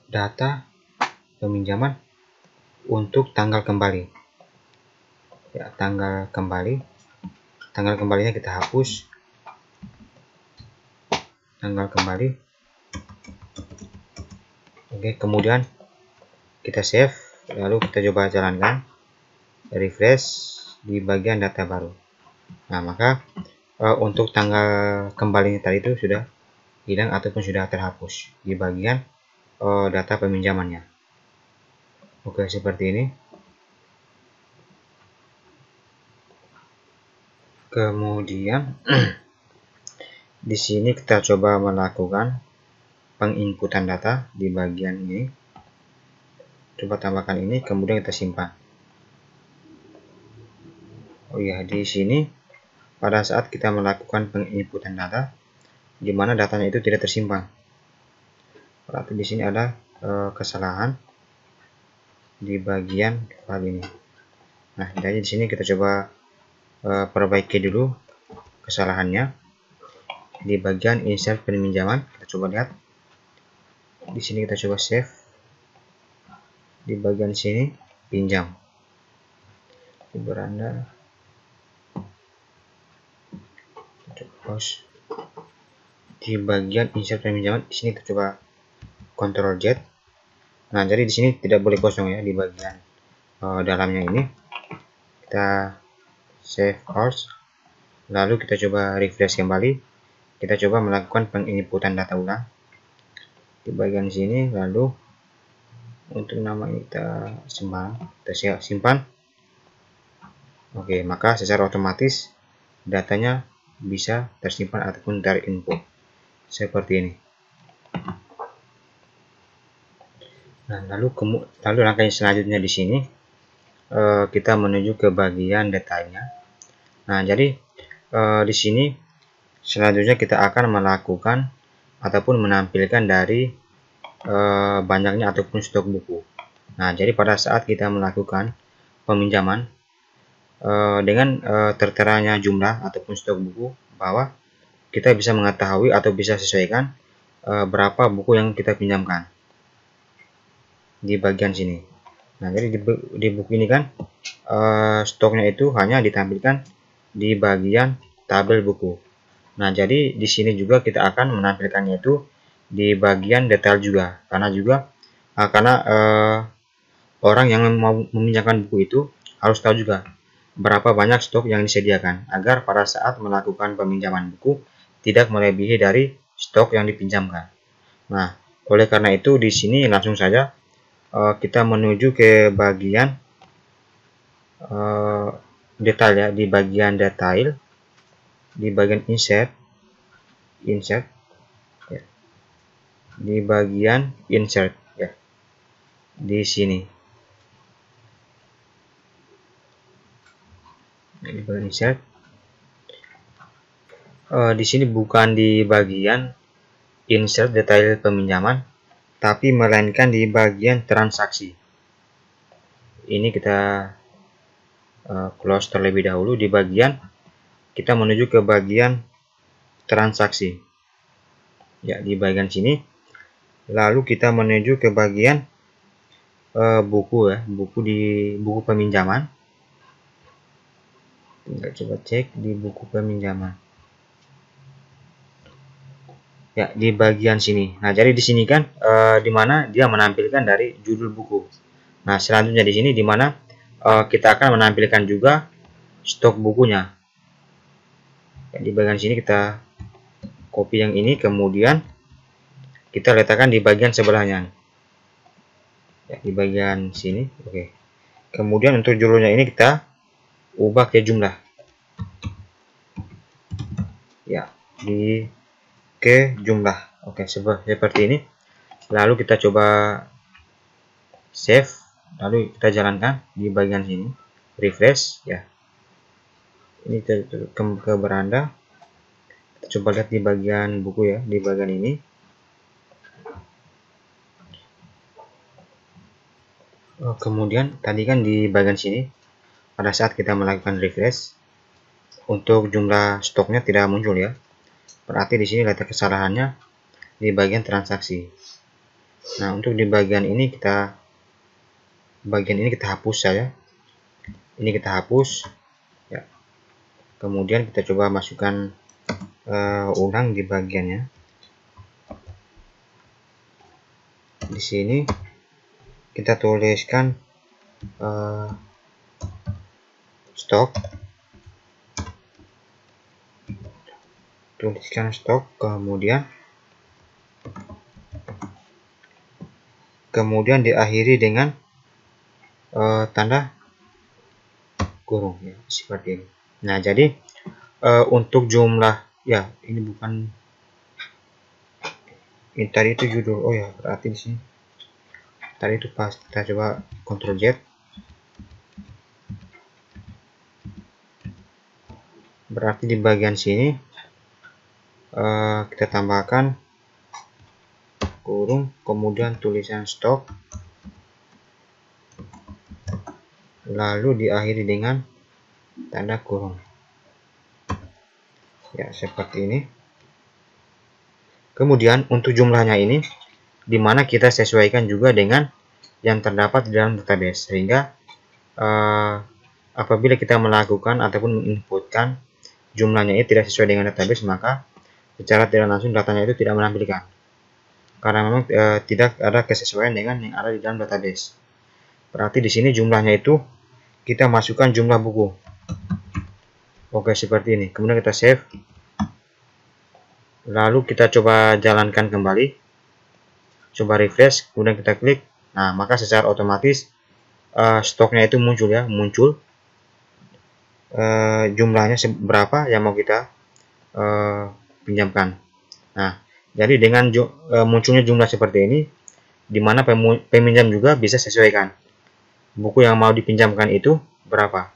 data peminjaman untuk tanggal kembali ya, tanggal kembalinya kita hapus, tanggal kembali. Oke, kemudian kita save, lalu kita coba jalankan, refresh di bagian data baru. Nah, maka untuk tanggal kembalinya tadi itu sudah hilang ataupun sudah terhapus di bagian data peminjamannya. Oke, seperti ini. Kemudian di sini kita coba melakukan penginputan data di bagian ini. Coba tambahkan ini, kemudian kita simpan. Oh iya, di sini pada saat kita melakukan penginputan data, di mana datanya itu tidak tersimpan. Berarti di sini ada kesalahan di bagian file ini. Nah, jadi di sini kita coba perbaiki dulu kesalahannya di bagian insert peminjaman. Kita coba lihat. Di sini kita coba save. Di bagian sini pinjam. Di beranda. Coba pause. Di bagian insert peminjaman, di sini kita coba Ctrl Z. Nah, jadi di sini tidak boleh kosong ya, di bagian dalamnya ini. Kita save as. Lalu kita coba refresh kembali. Kita coba melakukan penginputan data ulang di bagian sini. Lalu untuk nama ini kita simpan. Oke, maka secara otomatis datanya bisa tersimpan ataupun terinput seperti ini. Nah, lalu langkah selanjutnya di sini kita menuju ke bagian detailnya. Nah, jadi di sini selanjutnya kita akan melakukan ataupun menampilkan dari banyaknya ataupun stok buku. Nah, jadi pada saat kita melakukan peminjaman dengan terteranya jumlah ataupun stok buku, bahwa kita bisa mengetahui atau bisa sesuaikan berapa buku yang kita pinjamkan di bagian sini. Nah, jadi di buku ini kan stoknya itu hanya ditampilkan di bagian tabel buku. Nah, jadi di sini juga kita akan menampilkannya itu di bagian detail juga, karena orang yang mau meminjamkan buku itu harus tahu juga berapa banyak stok yang disediakan, agar pada saat melakukan peminjaman buku tidak melebihi dari stok yang dipinjamkan. Nah, oleh karena itu di sini langsung saja kita menuju ke bagian detail ya, di bagian detail, di bagian insert ya. Di bagian insert ya, di sini di bagian insert. Di sini bukan di bagian insert detail peminjaman, tapi melainkan di bagian transaksi. Ini kita close terlebih dahulu. Di bagian kita menuju ke bagian transaksi ya, di bagian sini. Lalu kita menuju ke bagian buku ya, buku peminjaman. Kita coba cek di buku peminjaman. Ya, di bagian sini. Nah, jadi di sini kan di mana dia menampilkan dari judul buku. Nah, selanjutnya di sini di mana kita akan menampilkan juga stok bukunya. Ya, di bagian sini kita copy yang ini, kemudian kita letakkan di bagian sebelahnya. Ya, di bagian sini. Oke. Kemudian untuk judulnya ini kita ubah ke jumlah. Ya, di ke jumlah. Oke, seperti ini. Lalu kita coba save, lalu kita jalankan di bagian sini, refresh ya. Ini ke beranda. Kita coba lihat di bagian buku ya, di bagian ini. Kemudian tadi kan di bagian sini pada saat kita melakukan refresh untuk jumlah stoknya tidak muncul ya. Berarti di sini letak kesalahannya di bagian transaksi. Nah, untuk di bagian ini kita hapus saja. Ini kita hapus ya. Kemudian kita coba masukkan ulang di bagiannya. Di sini kita tuliskan stok, kemudian diakhiri dengan tanda kurung ya, seperti ini. Nah, jadi untuk jumlah ya, ini bukan, ini tadi itu judul. Oh ya, berarti di sini tadi itu pas. Kita coba Ctrl Z. Berarti di bagian sini kita tambahkan kurung, kemudian tulisan stok, lalu diakhiri dengan tanda kurung ya, seperti ini. Kemudian untuk jumlahnya ini dimana kita sesuaikan juga dengan yang terdapat di dalam database, sehingga apabila kita melakukan ataupun menginputkan jumlahnya ini tidak sesuai dengan database, maka secara tidak langsung datanya itu tidak menampilkan, karena memang tidak ada kesesuaian dengan yang ada di dalam database. Berarti di sini jumlahnya itu kita masukkan jumlah buku. Oke, seperti ini. Kemudian kita save. Lalu kita coba jalankan kembali. Coba refresh, kemudian kita klik. Nah, maka secara otomatis stoknya itu muncul ya, jumlahnya berapa yang mau kita pinjamkan. Nah, jadi dengan munculnya jumlah seperti ini, di mana peminjam juga bisa sesuaikan buku yang mau dipinjamkan itu berapa,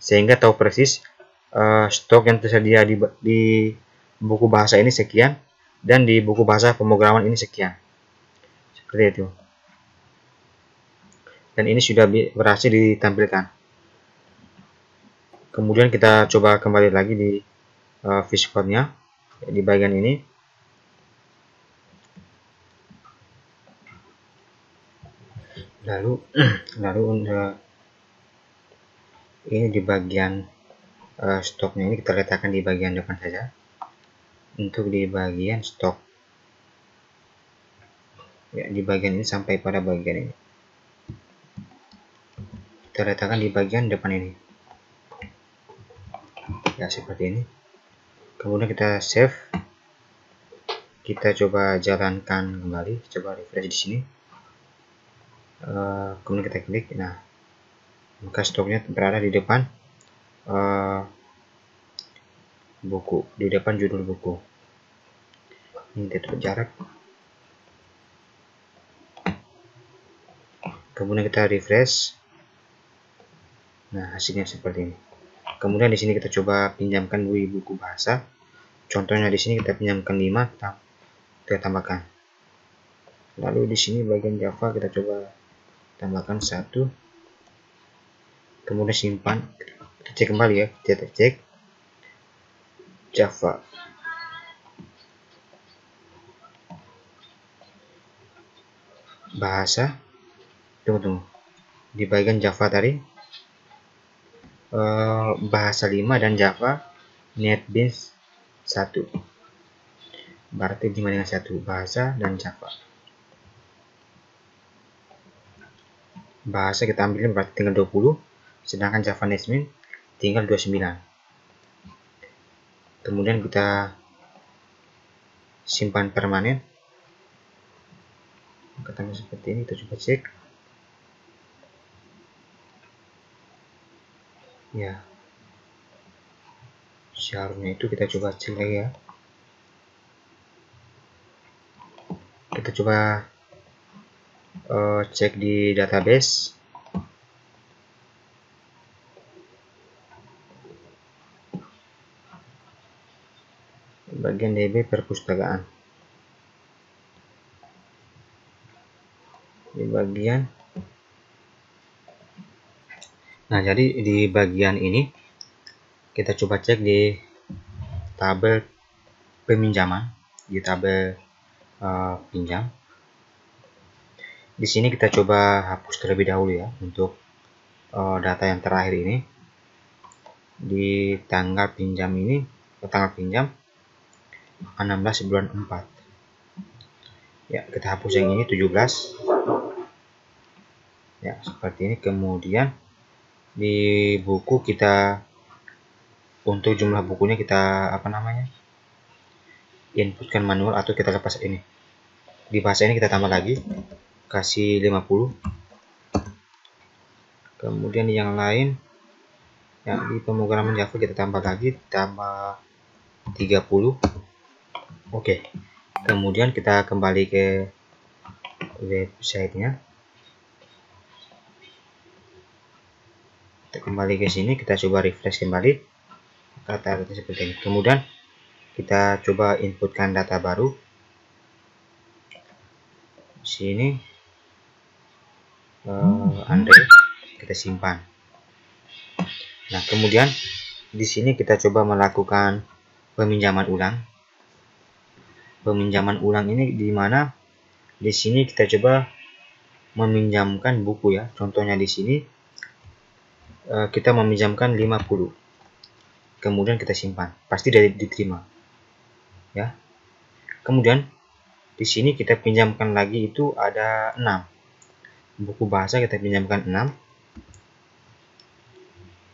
sehingga tahu persis stok yang tersedia di buku bahasa ini sekian, dan di buku bahasa pemrograman ini sekian, seperti itu. Dan ini sudah berhasil ditampilkan. Kemudian kita coba kembali lagi di VSCode-nya di bagian ini. Lalu ini di bagian stoknya ini kita letakkan di bagian depan saja. Untuk di bagian stok ya, di bagian ini sampai pada bagian ini kita letakkan di bagian depan ini ya, seperti ini. Kemudian kita save, kita coba jalankan kembali, coba refresh di sini. Kemudian kita klik. Nah, maka stoknya berada di depan buku, di depan judul buku. Ini tutup jarak. Kemudian kita refresh. Nah, hasilnya seperti ini. Kemudian di sini kita coba pinjamkan buku bahasa. Contohnya di sini kita pinjamkan 5, kita tambahkan. Lalu di sini bagian Java kita coba tambahkan 1. Kemudian simpan. Kita cek kembali ya, kita cek Java. Bahasa. Tunggu. Di bagian Java tadi bahasa 5 dan Java NetBeans 1. Berarti 5 dengan 1 bahasa dan Java. Bahasa kita ambilin berarti tinggal 20, sedangkan Java NetBeans tinggal 29. Kemudian kita simpan permanen. Ketemu seperti ini, kita coba cek. Ya, seharusnya itu kita coba cek lagi ya. Kita coba cek di database. Bagian DB perpustakaan. Di bagian, nah jadi di bagian ini kita coba cek di tabel peminjaman, di tabel pinjam. Di sini kita coba hapus terlebih dahulu ya untuk data yang terakhir ini. Di tanggal pinjam ini, tanggal pinjam 16 bulan 4. Ya, kita hapus yang ini 17. Ya, seperti ini. Kemudian di buku kita, untuk jumlah bukunya kita inputkan manual atau kita lepas ini. Di bahasa ini kita tambah lagi, kasih 50. Kemudian yang lain, ya di pemrograman Java kita tambah lagi, tambah 30. Oke. Kemudian kita kembali ke websitenya. Kita kembali ke sini, kita coba refresh kembali. Data seperti ini. Kemudian kita coba inputkan data baru. Di sini Andre, kita simpan. Nah, kemudian di sini kita coba melakukan peminjaman ulang. Peminjaman ulang ini di mana di sini kita coba meminjamkan buku ya. Contohnya di sini kita meminjamkan 50. Kemudian kita simpan. Pasti diterima. Ya. Kemudian di sini kita pinjamkan lagi itu ada 6. Buku bahasa kita pinjamkan 6.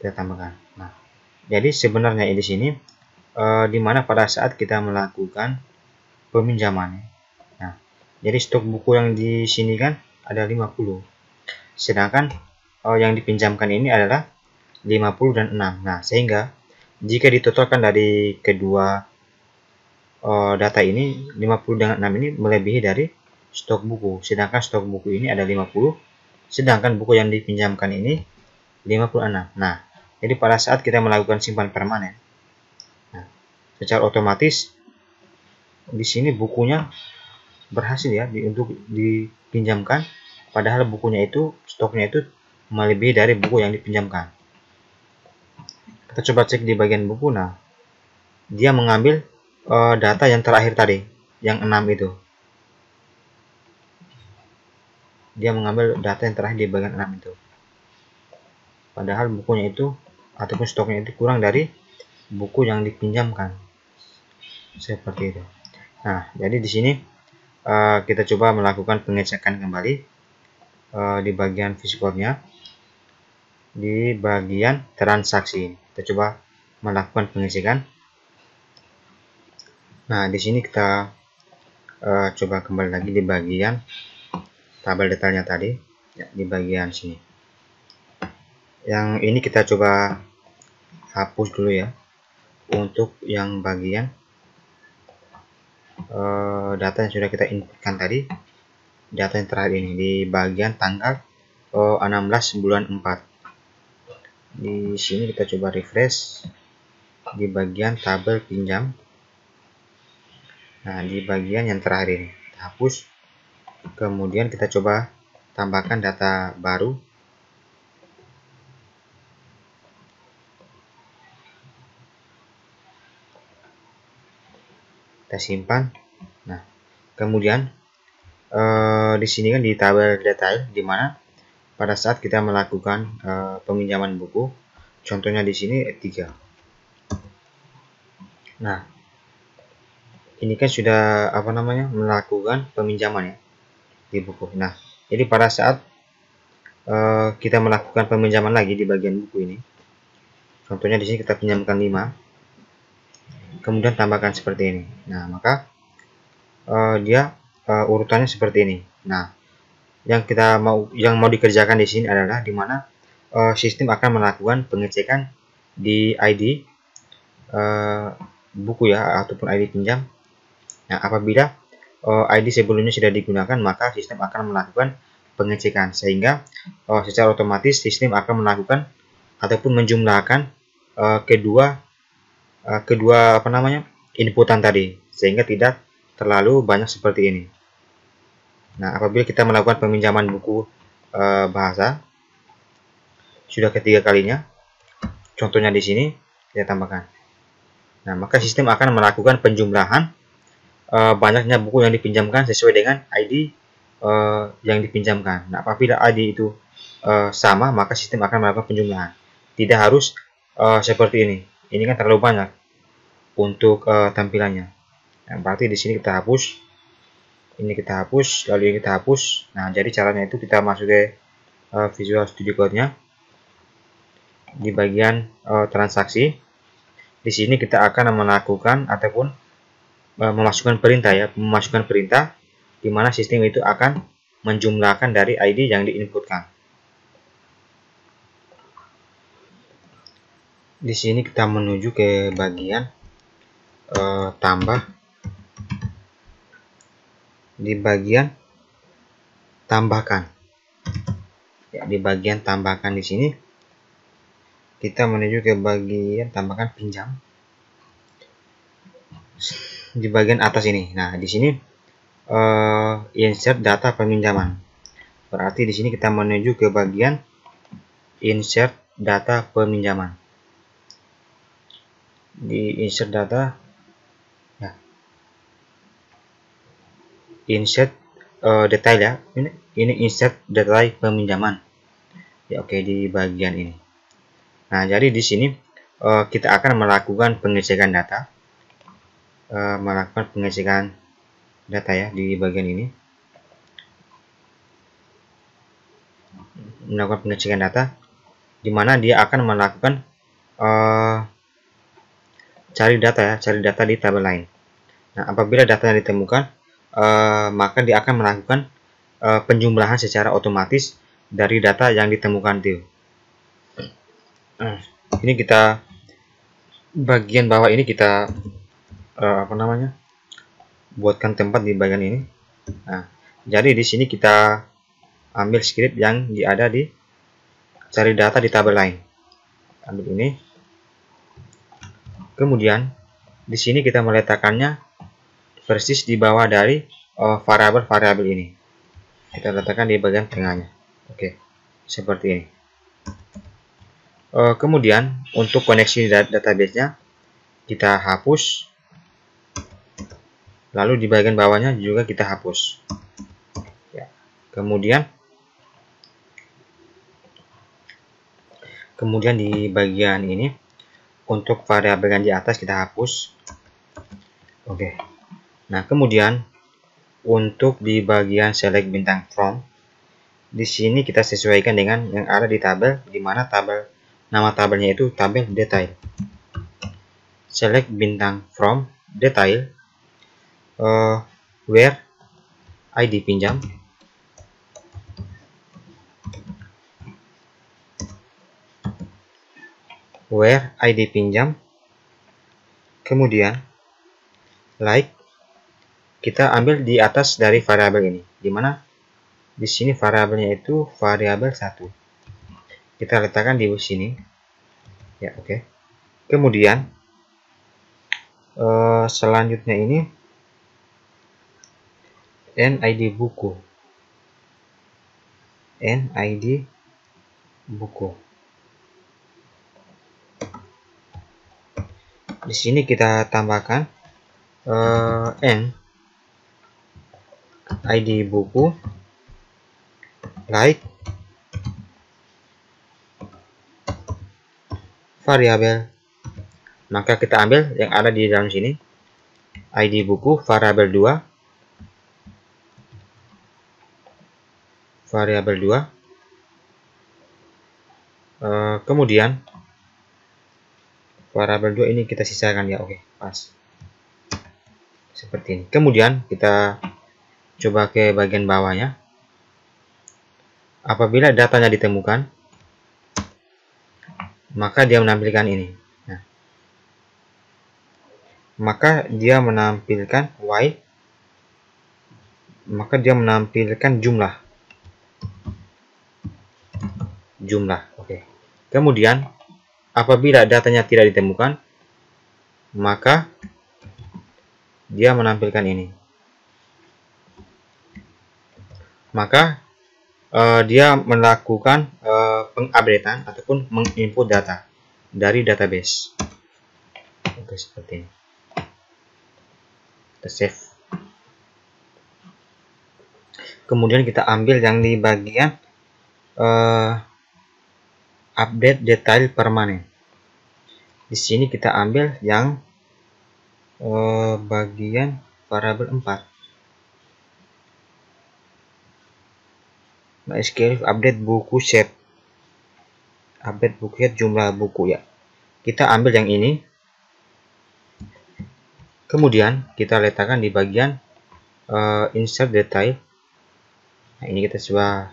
Kita tambahkan. Nah, jadi sebenarnya di sini di mana pada saat kita melakukan peminjaman. Nah, jadi stok buku yang di sini kan ada 50. Sedangkan yang dipinjamkan ini adalah 50 dan 6. Nah, sehingga jika ditotalkan dari kedua data ini, 50 dengan 6 ini melebihi dari stok buku. Sedangkan stok buku ini ada 50, sedangkan buku yang dipinjamkan ini 56. Nah, jadi pada saat kita melakukan simpan permanen, nah, secara otomatis di sini bukunya berhasil ya untuk dipinjamkan, padahal bukunya itu, stoknya itu melebihi dari buku yang dipinjamkan. Kita coba cek di bagian buku. Nah, dia mengambil data yang terakhir tadi, yang 6 itu. Dia mengambil data yang terakhir di bagian 6 itu. Padahal bukunya itu ataupun stoknya itu kurang dari buku yang dipinjamkan. Seperti itu. Nah, jadi di sini kita coba melakukan pengecekan kembali di bagian visikornya, di bagian transaksi. Kita coba melakukan pengecekan. Nah, di sini kita coba kembali lagi di bagian tabel detailnya tadi, ya, di bagian sini. Yang ini kita coba hapus dulu ya. Untuk yang bagian data yang sudah kita inputkan tadi, data yang terakhir ini di bagian tanggal 16 bulan 4. Di sini kita coba refresh di bagian tabel pinjam. Nah, di bagian yang terakhir ini kita hapus. Kemudian kita coba tambahkan data baru. Kita simpan. Nah, kemudian di sini kan di tabel detail, di mana pada saat kita melakukan peminjaman buku, Contohnya di sini 3. Nah, ini kan sudah melakukan peminjaman ya di buku. Nah, jadi pada saat kita melakukan peminjaman lagi di bagian buku ini, contohnya di sini kita pinjamkan 5, kemudian tambahkan seperti ini. Nah, maka dia urutannya seperti ini. Nah, yang mau dikerjakan di sini adalah di mana sistem akan melakukan pengecekan di ID buku ya, ataupun ID pinjam. Nah, apabila ID sebelumnya sudah digunakan, maka sistem akan melakukan pengecekan, sehingga secara otomatis sistem akan melakukan ataupun menjumlahkan kedua inputan tadi, sehingga tidak terlalu banyak seperti ini. Nah, apabila kita melakukan peminjaman buku bahasa sudah ketiga kalinya, contohnya di sini kita tambahkan. Nah, maka sistem akan melakukan penjumlahan banyaknya buku yang dipinjamkan sesuai dengan ID yang dipinjamkan. Nah, apabila ID itu sama, maka sistem akan melakukan penjumlahan. Tidak harus seperti ini. Ini kan terlalu banyak untuk tampilannya. Nah, berarti di sini kita hapus. Ini kita hapus, lalu ini kita hapus. Nah, jadi caranya itu kita masuk ke Visual Studio Code-nya. Di bagian transaksi, di sini kita akan melakukan ataupun memasukkan perintah di mana sistem itu akan menjumlahkan dari ID yang diinputkan. Di sini kita menuju ke bagian tambah. Di bagian tambahkan. Ya, di bagian tambahkan di sini kita menuju ke bagian tambahkan pinjam. Di bagian atas ini. Nah, di sini insert data peminjaman. Berarti di sini kita menuju ke bagian insert data peminjaman. Di insert data, ya, insert detail ya. Ini insert detail peminjaman. Ya, oke, di bagian ini. Nah, jadi di sini kita akan melakukan pengecekan data. Melakukan pengecekan data ya di bagian ini. Melakukan pengecekan data di mana dia akan melakukan cari data di tabel lain. Nah, apabila datanya ditemukan, maka dia akan melakukan penjumlahan secara otomatis dari data yang ditemukan itu. Ini kita bagian bawah ini kita buatkan tempat di bagian ini. Nah, jadi di sini kita ambil script yang ada di cari data di tabel lain. Ambil ini. Kemudian di sini kita meletakkannya persis di bawah dari variabel-variabel ini. Kita letakkan di bagian tengahnya. Oke, seperti ini. Kemudian untuk koneksi database-nya kita hapus. Lalu di bagian bawahnya juga kita hapus. Ya. Kemudian di bagian ini untuk variabel yang di atas kita hapus. Oke. Nah, kemudian untuk di bagian select bintang from, di sini kita sesuaikan dengan yang ada di tabel, di mana nama tabelnya itu tabel detail. Select bintang from detail where ID pinjam, where ID pinjam, kemudian like kita ambil di atas dari variabel ini, di mana di sini variabelnya itu variabel 1. Kita letakkan di sini. Ya, oke. Kemudian selanjutnya ini NID buku. NID buku. Di sini kita tambahkan NID buku like variabel. Maka kita ambil yang ada di dalam sini, ID buku variabel 2, variabel 2. Kemudian variabel 2 ini kita sisakan ya, oke, pas. Seperti ini. Kemudian kita coba ke bagian bawahnya. Apabila datanya ditemukan, maka dia menampilkan ini. Nah, maka dia menampilkan while, maka dia menampilkan jumlah. Oke. Kemudian apabila datanya tidak ditemukan, maka dia menampilkan ini. Maka dia melakukan pengupdatean ataupun menginput data dari database. Oke, seperti ini. Kita save. Kemudian kita ambil yang di bagian update detail permanen. Di sini kita ambil yang bagian variabel 4. MySQL update buku set. Update buku set jumlah buku ya. Kita ambil yang ini. Kemudian kita letakkan di bagian insert detail. Nah, ini kita coba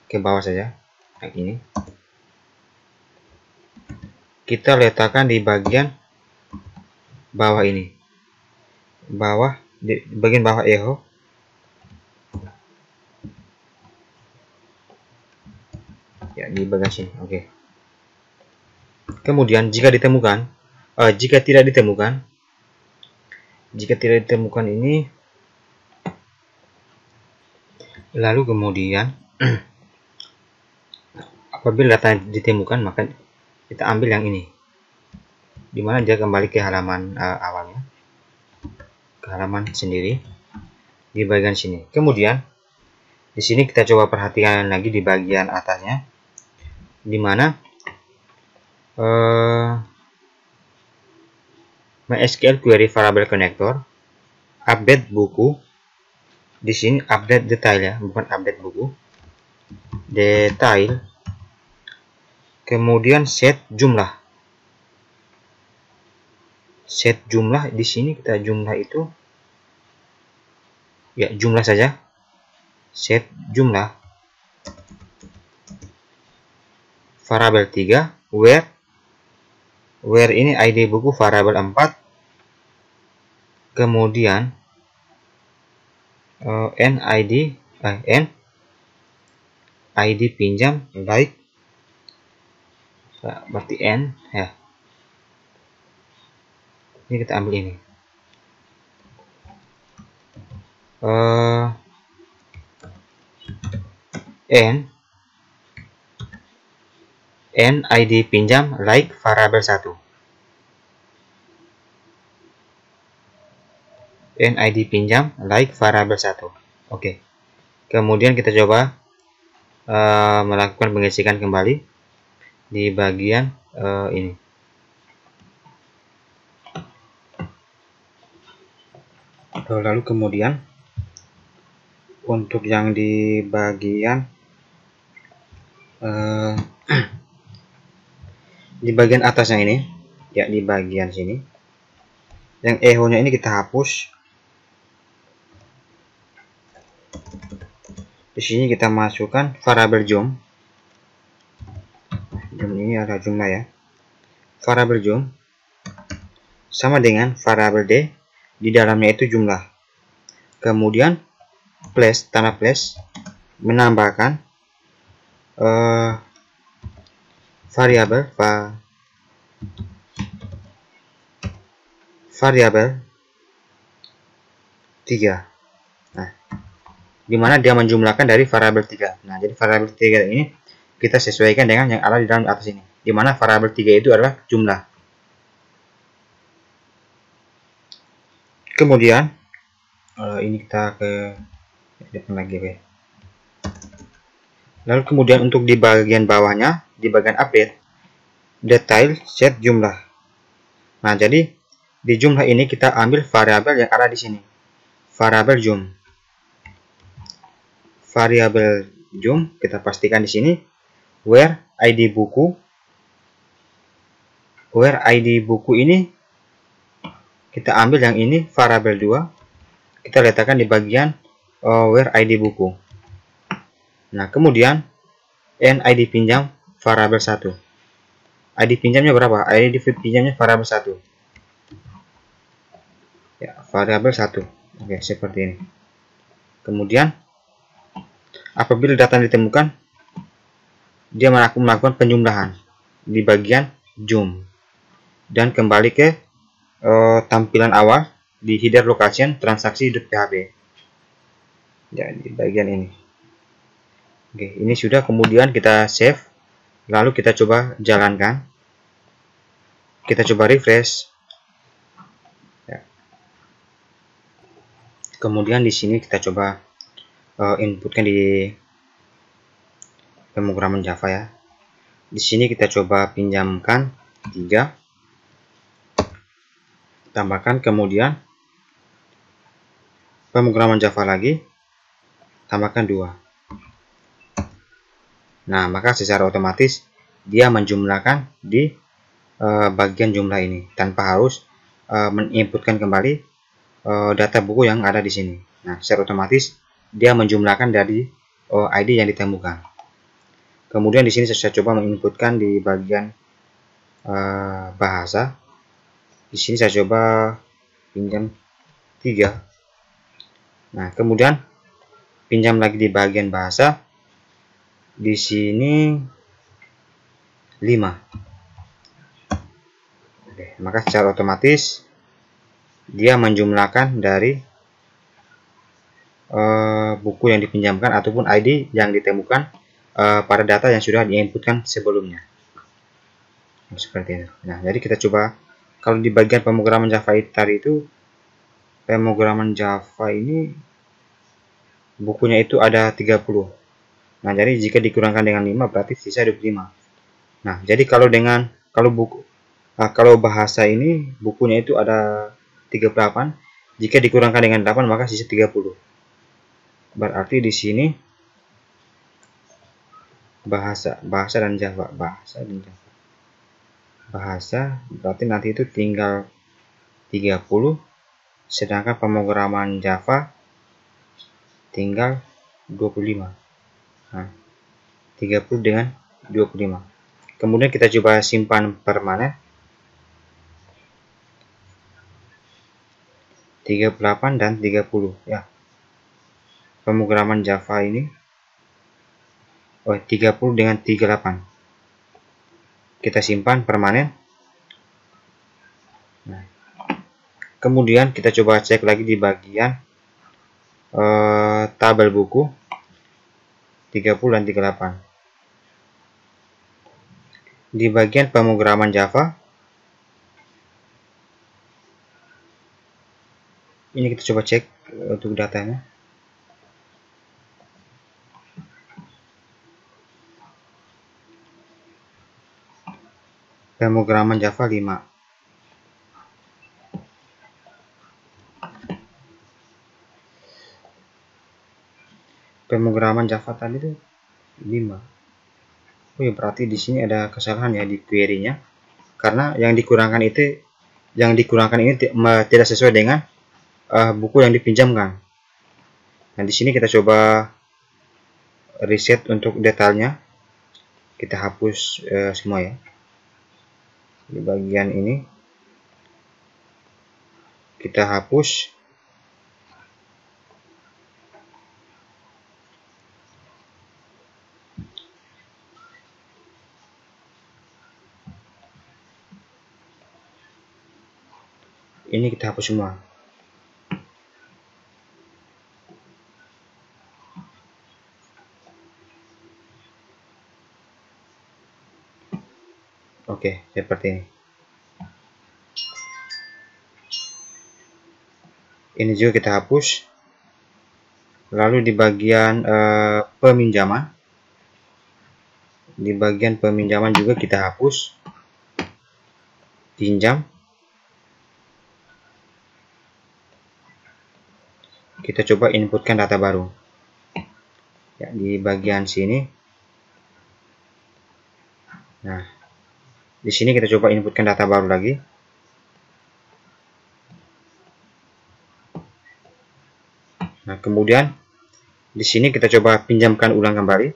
ke bawah saja. Yang ini. Kita letakkan di bagian bawah ini. Di bagian bawah echo. Ya, di bagian sini. Oke. Kemudian jika tidak ditemukan ini, lalu kemudian apabila data ditemukan, maka kita ambil yang ini, dimana dia kembali ke halaman awalnya, ke halaman sendiri di bagian sini. Kemudian di sini kita coba perhatikan lagi di bagian atasnya, dimana MySQL query variable connector update buku. Di sini update detail ya, bukan update buku. Detail. Kemudian set jumlah. Set jumlah di sini kita jumlah itu ya jumlah saja. Set jumlah. Variabel 3 where ini ID buku variabel 4. Kemudian n ID pinjam like, berarti n ya. Ini kita ambil ini. N ID pinjam like variabel 1. N ID pinjam like variabel 1. Oke. Kemudian kita coba melakukan pengisikan kembali di bagian ini. Lalu kemudian untuk yang di bagian di bagian atasnya ini ya, di bagian sini yang echo nya ini kita hapus. Di sini kita masukkan variabel jumlah. Ini ada jumlah ya. Variabel jumlah sama dengan variabel d, di dalamnya itu jumlah. Kemudian plus, tanda plus, menambahkan variabel 3. Nah, dimana dia menjumlahkan dari variabel 3. Nah, jadi variabel 3 ini kita sesuaikan dengan yang ada di dalam atas ini, dimana variabel 3 itu adalah jumlah. Kemudian ini kita ke depan lagi, oke. Lalu kemudian untuk di bagian bawahnya, di bagian update, detail set jumlah. Nah, jadi di jumlah ini kita ambil variabel yang ada di sini. Variabel jum. Variabel jum kita pastikan di sini where ID buku. Where ID buku ini kita ambil yang ini variabel 2. Kita letakkan di bagian where ID buku. Nah, kemudian ID pinjam variabel 1. ID pinjamnya berapa? ID pinjamnya variabel 1. Ya, variabel 1. Oke, seperti ini. Kemudian apabila data ditemukan, dia melakukan penjumlahan di bagian jum dan kembali ke tampilan awal di header location transaksi.php. Ya, di bagian ini. Oke, ini sudah. Kemudian kita save, lalu kita coba jalankan, kita coba refresh. Ya. Kemudian di sini kita coba inputkan di pemrograman Java ya. Di sini kita coba pinjamkan 3, tambahkan, kemudian pemrograman Java lagi, tambahkan 2. Nah, maka secara otomatis dia menjumlahkan di bagian jumlah ini tanpa harus menginputkan kembali data buku yang ada di sini. Nah, secara otomatis dia menjumlahkan dari ID yang ditemukan. Kemudian di sini saya coba menginputkan di bagian bahasa. Di sini saya coba pinjam 3. Nah, kemudian pinjam lagi di bagian bahasa. Di sini 5. Oke, maka secara otomatis dia menjumlahkan dari buku yang dipinjamkan ataupun ID yang ditemukan pada data yang sudah diinputkan sebelumnya. Seperti itu. Nah, jadi kita coba kalau di bagian pemrograman Java tadi itu, pemrograman Java ini bukunya itu ada 30. Nah, jadi jika dikurangkan dengan 5 berarti sisa 25. Nah, jadi kalau bahasa ini bukunya itu ada 38, jika dikurangkan dengan 8 maka sisa 30. Berarti di sini bahasa dan Java, bahasa berarti nanti itu tinggal 30, sedangkan pemrograman Java tinggal 25. Nah, 30 dengan 25. Kemudian kita coba simpan permanen. 38 dan 30 ya. Pemrograman Java ini 30 dengan 38. Kita simpan permanen. Nah, kemudian kita coba cek lagi di bagian tabel buku 30 dan 38. Di bagian pemrograman Java ini kita coba cek untuk datanya. Pemrograman Java 5. Pemrograman Java tadi itu 5. Oh ya, berarti di sini ada kesalahan ya di query-nya. Karena yang dikurangkan ini tidak sesuai dengan buku yang dipinjamkan. Nah, di sini kita coba reset untuk detailnya. Kita hapus semua ya. Di bagian ini kita hapus. Ini kita hapus semua. Oke, seperti ini. Ini juga kita hapus. Lalu di bagian peminjaman, juga kita hapus. pinjam. Kita coba inputkan data baru. Ya, di bagian sini. Nah, di sini kita coba inputkan data baru lagi. Nah, kemudian di sini kita coba pinjamkan ulang kembali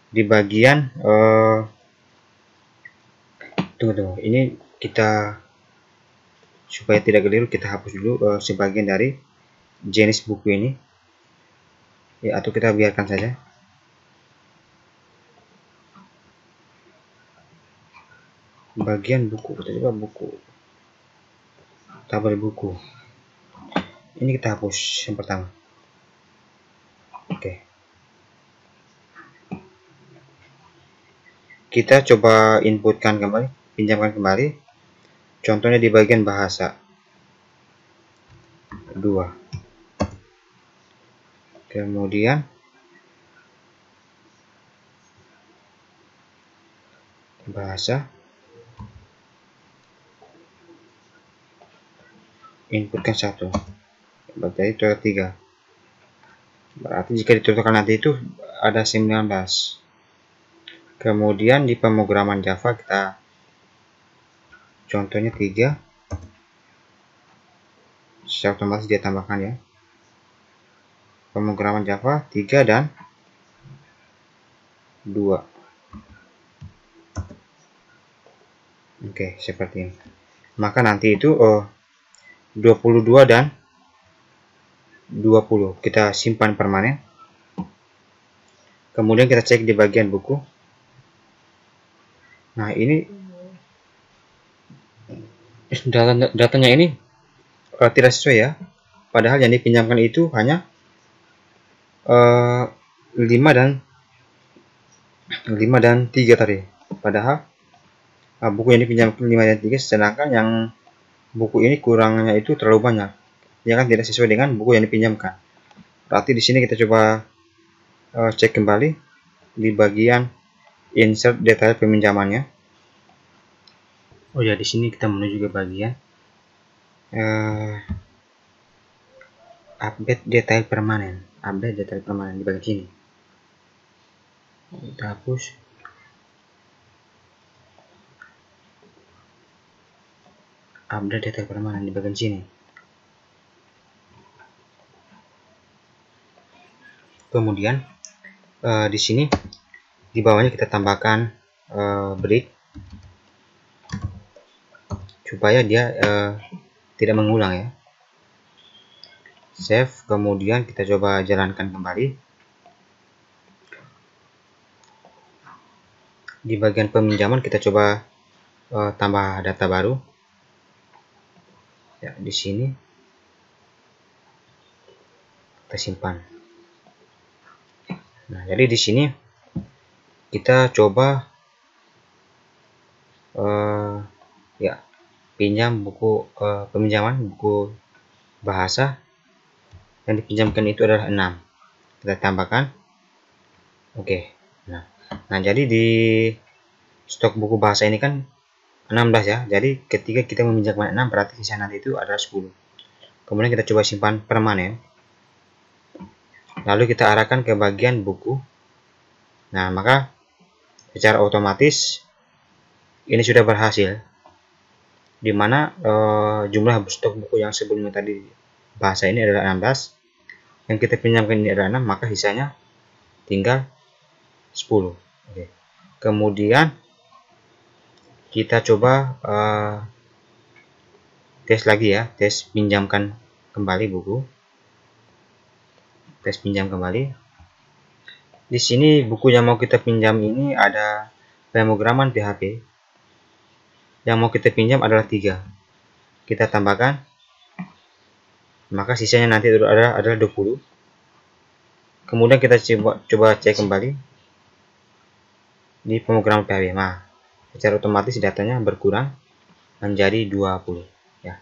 di bagian tunggu. Ini kita supaya tidak keliru, kita hapus dulu sebagian dari jenis buku ini. Ya, atau kita biarkan saja. Bagian buku, kita coba buku. Tabel buku. Ini kita hapus yang pertama. Oke. Kita coba inputkan kembali, pinjamkan kembali. Contohnya di bagian bahasa 2. Kemudian bahasa, inputkan 1. Berarti total 3. Berarti jika ditotalkan nanti itu ada 19. Kemudian di pemrograman Java kita contohnya 3. Secara otomatis dia tambahkan ya. Pemrograman Java 3 dan 2. Oke, seperti ini. Maka nanti itu 22 dan 20 kita simpan permanen. Kemudian kita cek di bagian buku. Nah, ini datanya ini tidak sesuai ya. Padahal yang dipinjamkan itu hanya 5 dan 3 tadi. Padahal buku yang dipinjamkan 5 dan 3, sedangkan yang buku ini kurangnya itu terlalu banyak. Ya kan, tidak sesuai dengan buku yang dipinjamkan. Berarti di sini kita coba cek kembali di bagian insert detail peminjamannya. Oh ya, di sini kita menuju ke bagian update detail permanen. Update detail permanen di bagian sini. Kita hapus. Update detail permanen di bagian sini. Kemudian di sini di bawahnya kita tambahkan break supaya dia tidak mengulang ya. Save, kemudian kita coba jalankan kembali. Di bagian peminjaman kita coba tambah data baru. Ya, di sini kita simpan. Nah, jadi di sini kita coba ya pinjam buku peminjaman buku bahasa yang dipinjamkan itu adalah 6. Kita tambahkan. Oke. Nah, jadi di stok buku bahasa ini kan 16 ya. Jadi ketika kita meminjamkan 6, berarti sisa nanti itu adalah 10. Kemudian kita coba simpan permanen. Lalu kita arahkan ke bagian buku. Nah, maka secara otomatis ini sudah berhasil. Dimana jumlah stok buku yang sebelumnya tadi bahasa ini adalah 16. Yang kita pinjamkan ini adalah 6, maka sisanya tinggal 10. Oke. Kemudian kita coba tes lagi ya, tes pinjamkan kembali buku. Tes pinjam kembali. Di sini buku yang mau kita pinjam ini ada pemrograman PHP. Yang mau kita pinjam adalah 3. Kita tambahkan. Maka sisanya nanti adalah 20. Kemudian kita coba cek kembali di pemrograman PHP. Nah, secara otomatis datanya berkurang menjadi 20 ya.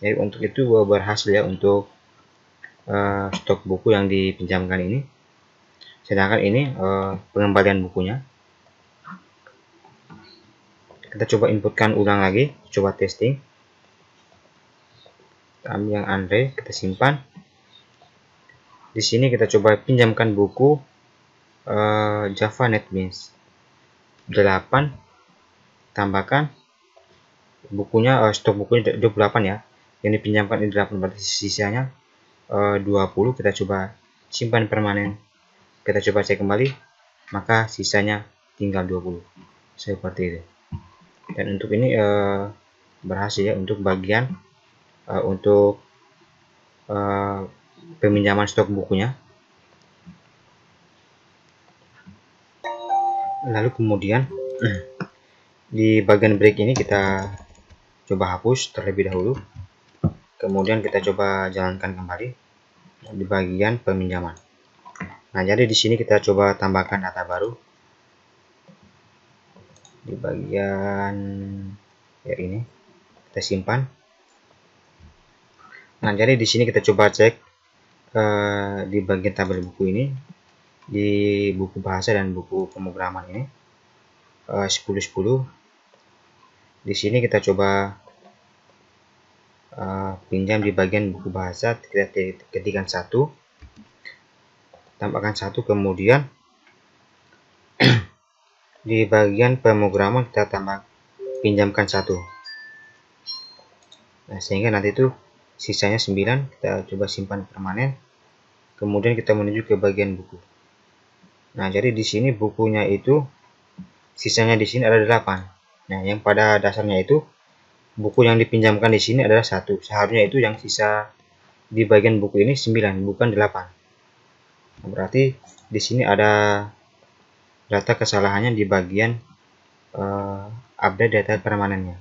Jadi untuk itu berhasil ya untuk stok buku yang dipinjamkan ini. Sedangkan ini pengembalian bukunya. Kita coba inputkan ulang lagi, coba testing. Kami yang Andre, kita simpan. Di sini kita coba pinjamkan buku Java NetBeans 8, tambahkan bukunya, stok bukunya 28 ya, yang dipinjamkan ini 8, berarti sisanya 20. Kita coba simpan permanen, kita coba cek kembali, maka sisanya tinggal 20, seperti itu. Dan untuk ini berhasil ya, untuk bagian untuk peminjaman stok bukunya. Lalu kemudian di bagian break ini kita coba hapus terlebih dahulu, kemudian kita coba jalankan kembali di bagian peminjaman. Nah, jadi di sini kita coba tambahkan data baru di bagian ya ini, kita simpan. Nah, jadi di sini kita coba cek di bagian tabel buku ini, di buku bahasa dan buku pemrograman ini 10-10. Di sini kita coba pinjam di bagian buku bahasa, kita ketikkan 1, tambahkan 1, kemudian di bagian pemrograman kita pinjamkan 1. Nah, sehingga nanti itu sisanya 9. Kita coba simpan permanen, kemudian kita menuju ke bagian buku. Nah, jadi di sini bukunya itu sisanya di sini ada 8. Nah, yang pada dasarnya itu buku yang dipinjamkan di sini adalah 1. Seharusnya itu yang sisa di bagian buku ini 9, bukan 8. Nah, berarti di sini ada data kesalahannya di bagian update data permanennya.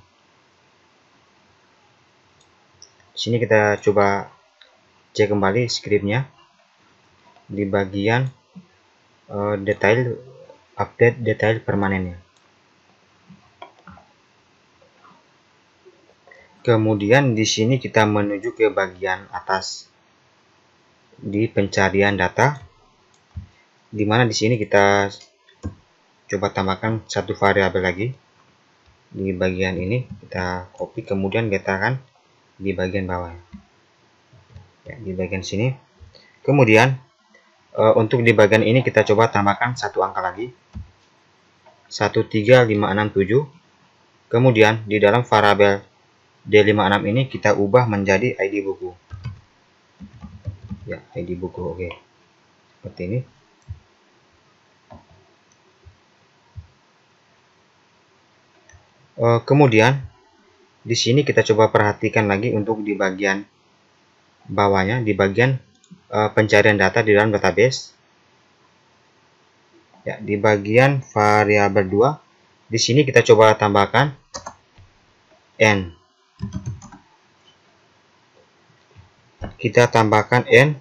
Di sini kita coba cek kembali skripnya di bagian detail, update detail permanennya. Kemudian di sini kita menuju ke bagian atas di pencarian data, di mana di sini kita coba tambahkan satu variabel lagi di bagian ini. Kita copy, kemudian letakkan di bagian bawah ya, di bagian sini. Kemudian untuk di bagian ini kita coba tambahkan satu angka lagi, 13567. Kemudian di dalam variabel D56 ini kita ubah menjadi ID buku ya, ID buku. Oke, seperti ini. Kemudian di sini kita coba perhatikan lagi untuk di bagian bawahnya, di bagian pencarian data di dalam database ya, di bagian variabel 2. Di sini kita coba tambahkan n, kita tambahkan n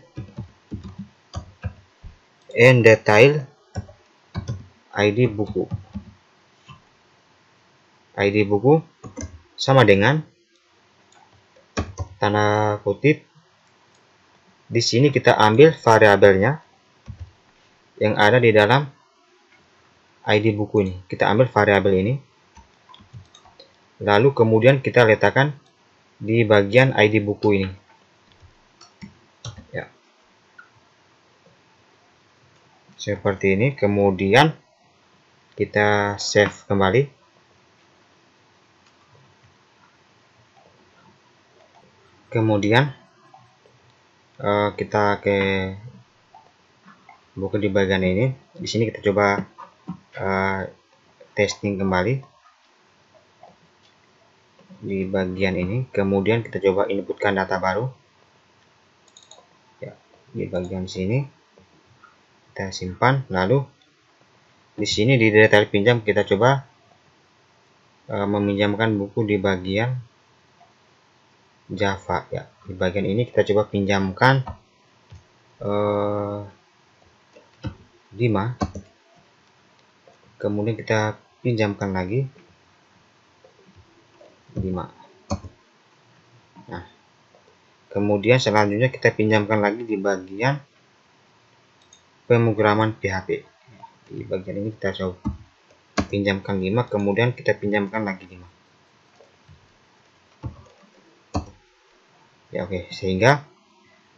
detail ID buku. ID buku sama dengan tanda kutip. Di sini kita ambil variabelnya yang ada di dalam ID buku ini. Kita ambil variabel ini, lalu kemudian kita letakkan di bagian ID buku ini ya, seperti ini. Kemudian kita save kembali. Kemudian kita ke buku di bagian ini. Di sini kita coba testing kembali di bagian ini. Kemudian kita coba inputkan data baru ya, di bagian sini kita simpan. Lalu di sini di detail pinjam kita coba meminjamkan buku di bagian Java ya. Di bagian ini kita coba pinjamkan 5, kemudian kita pinjamkan lagi 5. Nah, kemudian selanjutnya kita pinjamkan lagi di bagian pemrograman PHP. Di bagian ini kita coba pinjamkan 5, kemudian kita pinjamkan lagi 5. Ya, oke. Sehingga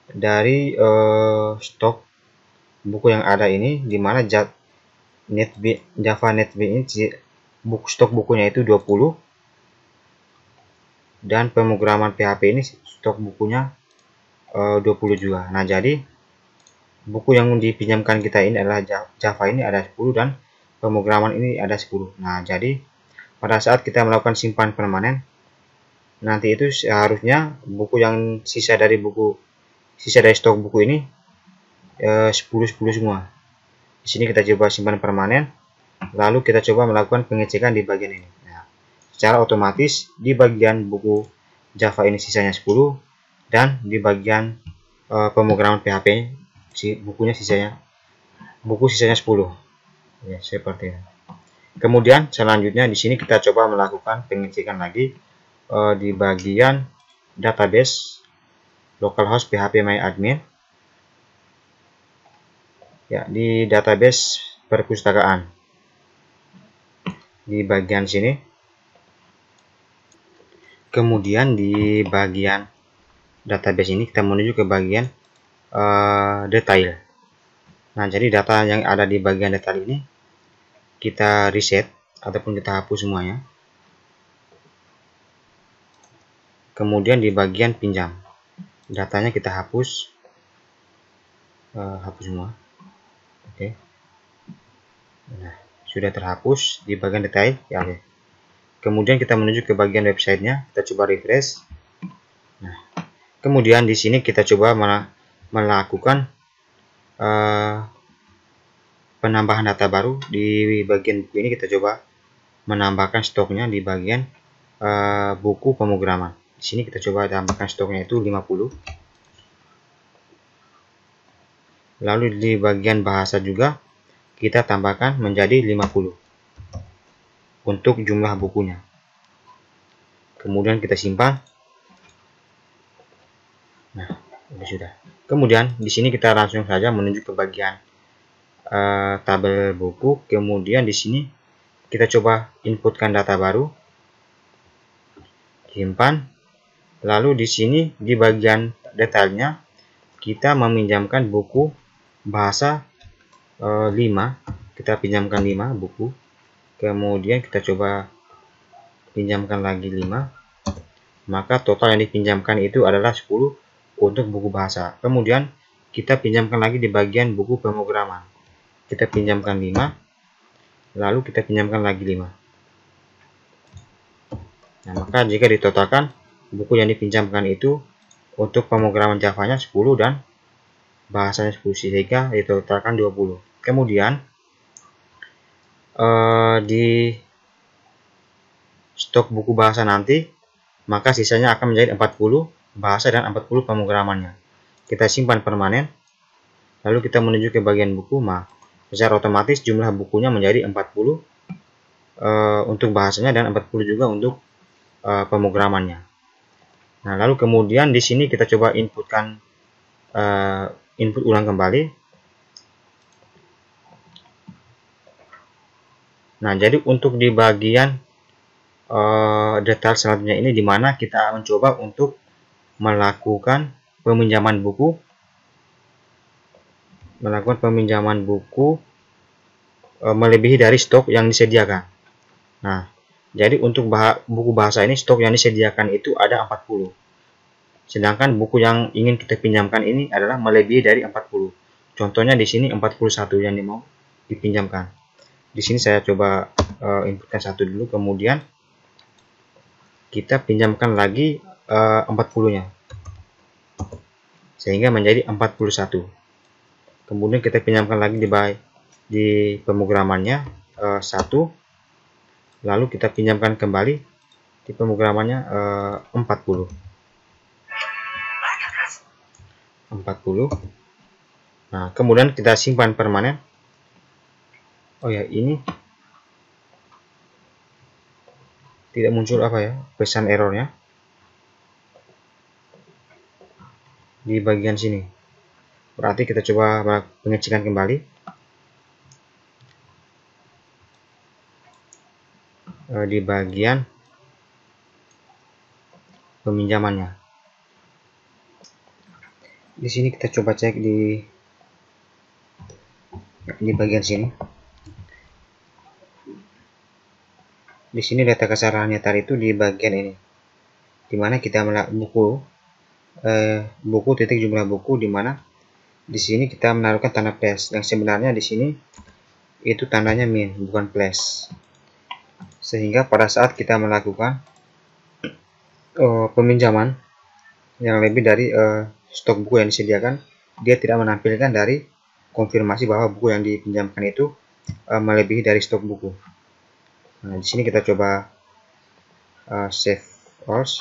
dari stok buku yang ada ini, di mana Java NetBeans ini stok bukunya itu 20, dan pemrograman PHP ini stok bukunya 20 juga. Nah, jadi buku yang dipinjamkan kita ini adalah Java ini ada 10 dan pemrograman ini ada 10. Nah, jadi pada saat kita melakukan simpan permanen, nanti itu seharusnya buku yang sisa dari stok buku ini 10 semua. Di sini kita coba simpan permanen, lalu kita coba melakukan pengecekan di bagian ini. Nah, secara otomatis di bagian buku Java ini sisanya 10, dan di bagian pemrograman PHP buku sisanya 10. Ya, seperti ini. Kemudian selanjutnya di sini kita coba melakukan pengecekan lagi di bagian database localhost PHP MyAdmin. Ya, di database perpustakaan. Di bagian sini. Kemudian di bagian database ini kita menuju ke bagian detail. Nah, jadi data yang ada di bagian detail ini kita reset ataupun kita hapus semuanya. Kemudian di bagian pinjam, datanya kita hapus, hapus semua. Oke. Nah, sudah terhapus di bagian detail. Ya, oke. Kemudian kita menuju ke bagian websitenya, kita coba refresh. Nah, kemudian di sini kita coba melakukan penambahan data baru. Di bagian buku ini kita coba menambahkan stoknya di bagian buku pemrograman. Di sini kita coba tambahkan stoknya itu 50. Lalu di bagian bahasa juga kita tambahkan menjadi 50 untuk jumlah bukunya. Kemudian kita simpan. Nah, sudah. Kemudian di sini kita langsung saja menuju ke bagian tabel buku. Kemudian di sini kita coba inputkan data baru, simpan. Lalu di sini di bagian detailnya kita meminjamkan buku bahasa 5. Kita pinjamkan 5 buku. Kemudian kita coba pinjamkan lagi 5. Maka total yang dipinjamkan itu adalah 10 untuk buku bahasa. Kemudian kita pinjamkan lagi di bagian buku pemrograman. Kita pinjamkan 5. Lalu kita pinjamkan lagi 5. Nah, maka jika ditotalkan buku yang dipinjamkan itu untuk pemrograman Java-nya 10 dan bahasanya 10, sehingga ditotalkan 20. Kemudian di stok buku bahasa nanti, maka sisanya akan menjadi 40 bahasa dan 40 pemrogramannya. Kita simpan permanen, lalu kita menuju ke bagian buku. Secara otomatis jumlah bukunya menjadi 40 untuk bahasanya dan 40 juga untuk pemrogramannya. Nah, lalu kemudian di sini kita coba inputkan input ulang kembali. Nah, jadi untuk di bagian detail selanjutnya ini, dimana kita mencoba untuk melakukan peminjaman buku, melebihi dari stok yang disediakan. Nah, jadi untuk buku bahasa ini stok yang disediakan itu ada 40. Sedangkan buku yang ingin kita pinjamkan ini adalah melebihi dari 40. Contohnya di sini 41 yang mau dipinjamkan. Di sini saya coba inputkan 1 dulu, kemudian kita pinjamkan lagi 40-nya. Sehingga menjadi 41. Kemudian kita pinjamkan lagi di pemrogramannya 1. Lalu kita pinjamkan kembali di pemrogramannya 40. Nah, kemudian kita simpan permanen. Oh ya, ini tidak muncul pesan errornya di bagian sini. Berarti kita coba pengecekan kembali. di bagian peminjamannya. Di sini kita coba cek di bagian sini. Di sini data kesalahannya tadi itu di bagian ini, dimana kita buku titik jumlah buku, dimana di sini kita menaruhkan tanda plus, yang sebenarnya di sini itu tandanya min bukan plus, sehingga pada saat kita melakukan peminjaman yang lebih dari stok buku yang disediakan, dia tidak menampilkan dari konfirmasi bahwa buku yang dipinjamkan itu melebihi dari stok buku. Nah, di sini kita coba save as,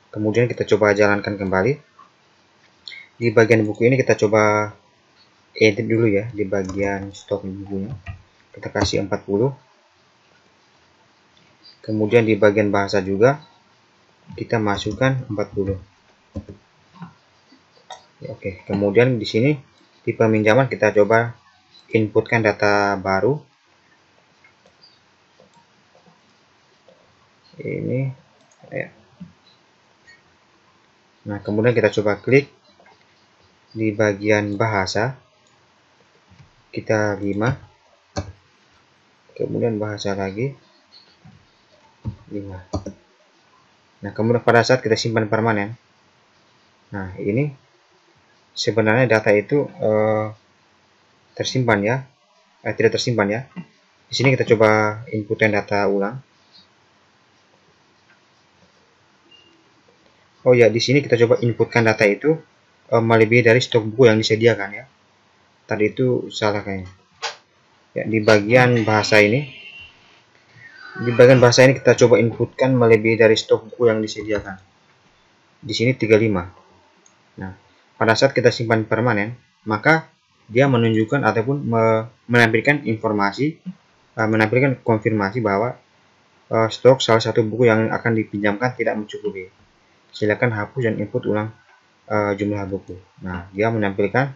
kemudian kita coba jalankan kembali. Di bagian buku ini kita coba edit dulu ya, di bagian stok bukunya kita kasih 40. Kemudian di bagian bahasa juga kita masukkan 40. Oke, kemudian di sini di peminjaman kita coba inputkan data baru. Ini ya. Nah, kemudian kita coba klik di bagian bahasa, kita 5, kemudian bahasa lagi 5. Nah, kemudian pada saat kita simpan permanen, nah ini sebenarnya data itu tersimpan ya, tidak tersimpan ya. Di sini kita coba inputkan data ulang. Oh ya, di sini kita coba inputkan data itu melebihi dari stok buku yang disediakan ya. Tadi itu salah kayaknya. Ya, di bagian bahasa ini, kita coba inputkan melebihi dari stok buku yang disediakan. Di sini 35. Nah, pada saat kita simpan permanen, maka dia menunjukkan ataupun menampilkan informasi, menampilkan konfirmasi bahwa stok salah satu buku yang akan dipinjamkan tidak mencukupi. Silakan hapus dan input ulang jumlah buku. Nah, dia menampilkan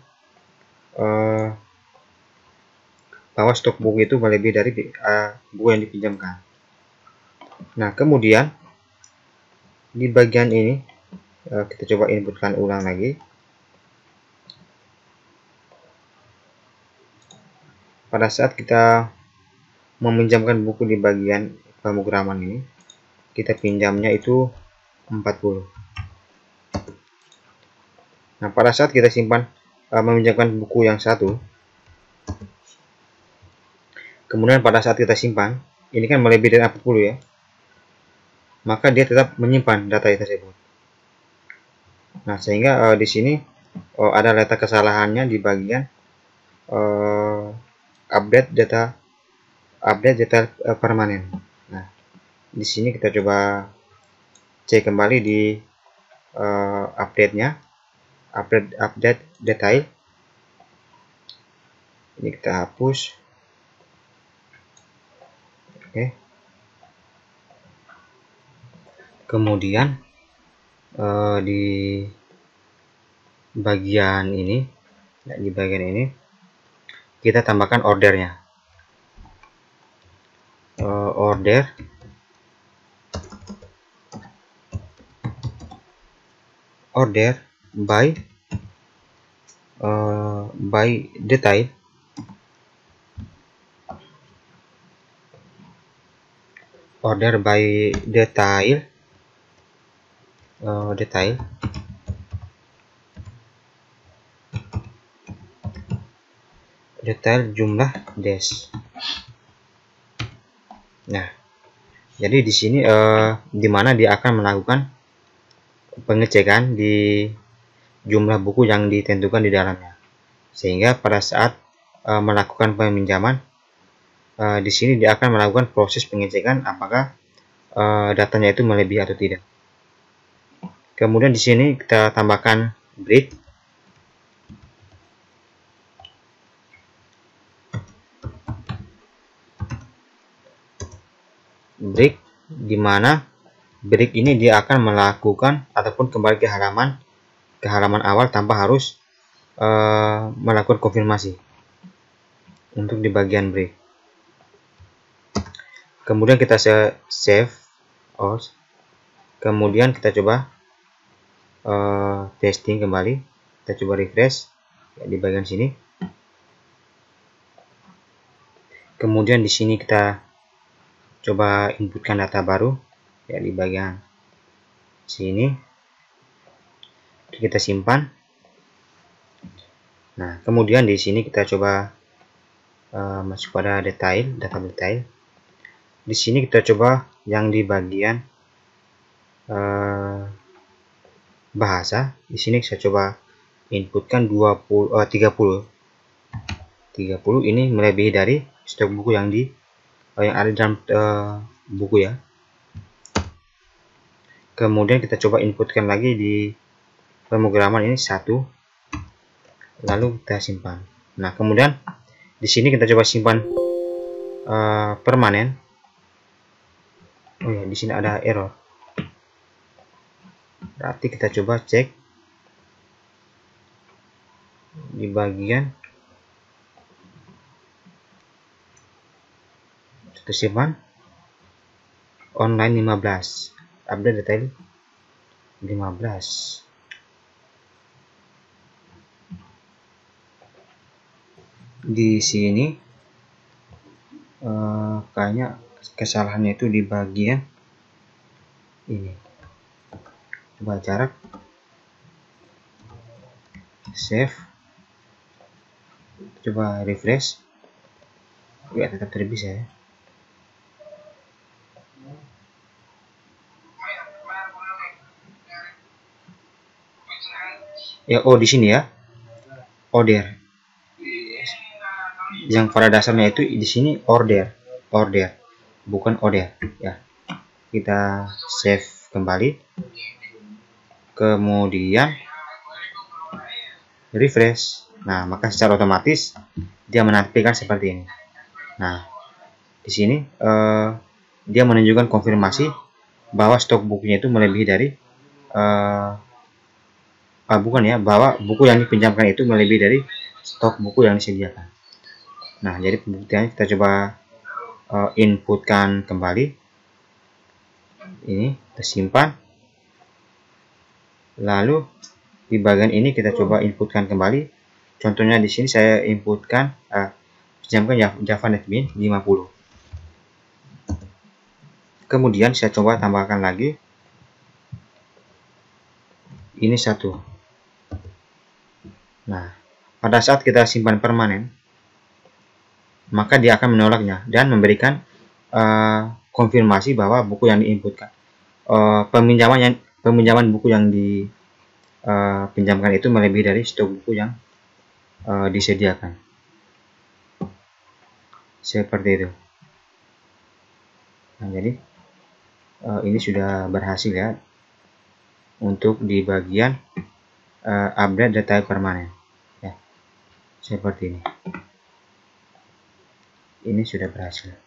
bahwa stok buku itu melebihi dari buku yang dipinjamkan. Nah, kemudian di bagian ini kita coba inputkan ulang lagi. Pada saat kita meminjamkan buku di bagian pemrograman ini, kita pinjamnya itu 40. Nah, pada saat kita simpan meminjamkan buku yang satu, kemudian pada saat kita simpan, ini kan melebihi dari 40 ya, maka dia tetap menyimpan data tersebut. Nah, sehingga di sini ada data kesalahannya di bagian update data permanen. Nah, di sini kita coba cek kembali di update detail. Ini kita hapus. Oke. Kemudian di bagian ini, kita tambahkan ordernya. Order by detail. Order by detail. Detail jumlah dash. Nah, jadi di sini di mana dia akan melakukan pengecekan di jumlah buku yang ditentukan di dalamnya, sehingga pada saat melakukan peminjaman, di sini dia akan melakukan proses pengecekan apakah datanya itu melebihi atau tidak. Kemudian di sini kita tambahkan break. Break, di mana break ini dia akan melakukan ataupun kembali ke halaman awal tanpa harus melakukan konfirmasi untuk di bagian break. Kemudian kita save all. Kemudian kita coba testing kembali. Kita coba refresh ya, di bagian sini. Kemudian di sini kita coba inputkan data baru ya di bagian sini. Kita simpan. Nah, kemudian di sini kita coba masuk pada detail, data detail. Di sini kita coba yang di bagian bahasa. Di sini saya coba inputkan 30 ini melebihi dari stok buku yang ada dalam buku ya. Kemudian kita coba inputkan lagi di pemrograman ini 1, lalu kita simpan. Nah, kemudian di sini kita coba simpan permanen. Oh ya, di sini ada error. Berarti kita coba cek di bagian simpan online 15, update detail 15. Di sini kayaknya kesalahannya itu di bagian ini. Coba jarak, save, coba refresh ya, tetap terbisa ya. Ya, oh di sini ya, order. Yang pada dasarnya itu di sini order, bukan order ya. Kita save kembali, kemudian refresh. Nah, maka secara otomatis dia menampilkan seperti ini. Nah, di sini dia menunjukkan konfirmasi bahwa stok bukunya itu melebihi dari bukan ya, bahwa buku yang dipinjamkan itu melebihi dari stok buku yang disediakan. Nah, jadi pembuktiannya kita coba inputkan kembali. Ini kita simpan. Lalu di bagian ini kita coba inputkan kembali. Contohnya di sini saya inputkan pinjamkan Java NetBeans 50. Kemudian saya coba tambahkan lagi. Ini 1. Nah, pada saat kita simpan permanen, maka dia akan menolaknya dan memberikan konfirmasi bahwa buku yang diinputkan, peminjaman buku yang dipinjamkan itu melebihi dari stok buku yang disediakan. Seperti itu. Nah, jadi ini sudah berhasil ya untuk di bagian update data permanen ya, seperti ini. Ini sudah berhasil.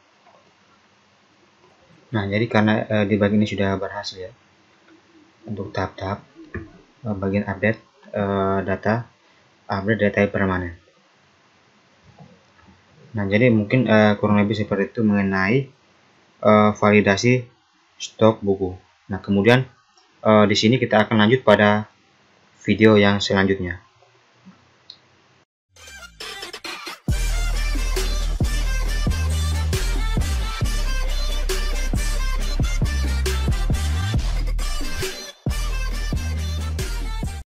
Nah, jadi karena di bagian ini sudah berhasil ya untuk tahap-tahap bagian update data permanen. Nah, jadi mungkin kurang lebih seperti itu mengenai validasi stok buku. Nah, kemudian di sini kita akan lanjut pada video yang selanjutnya.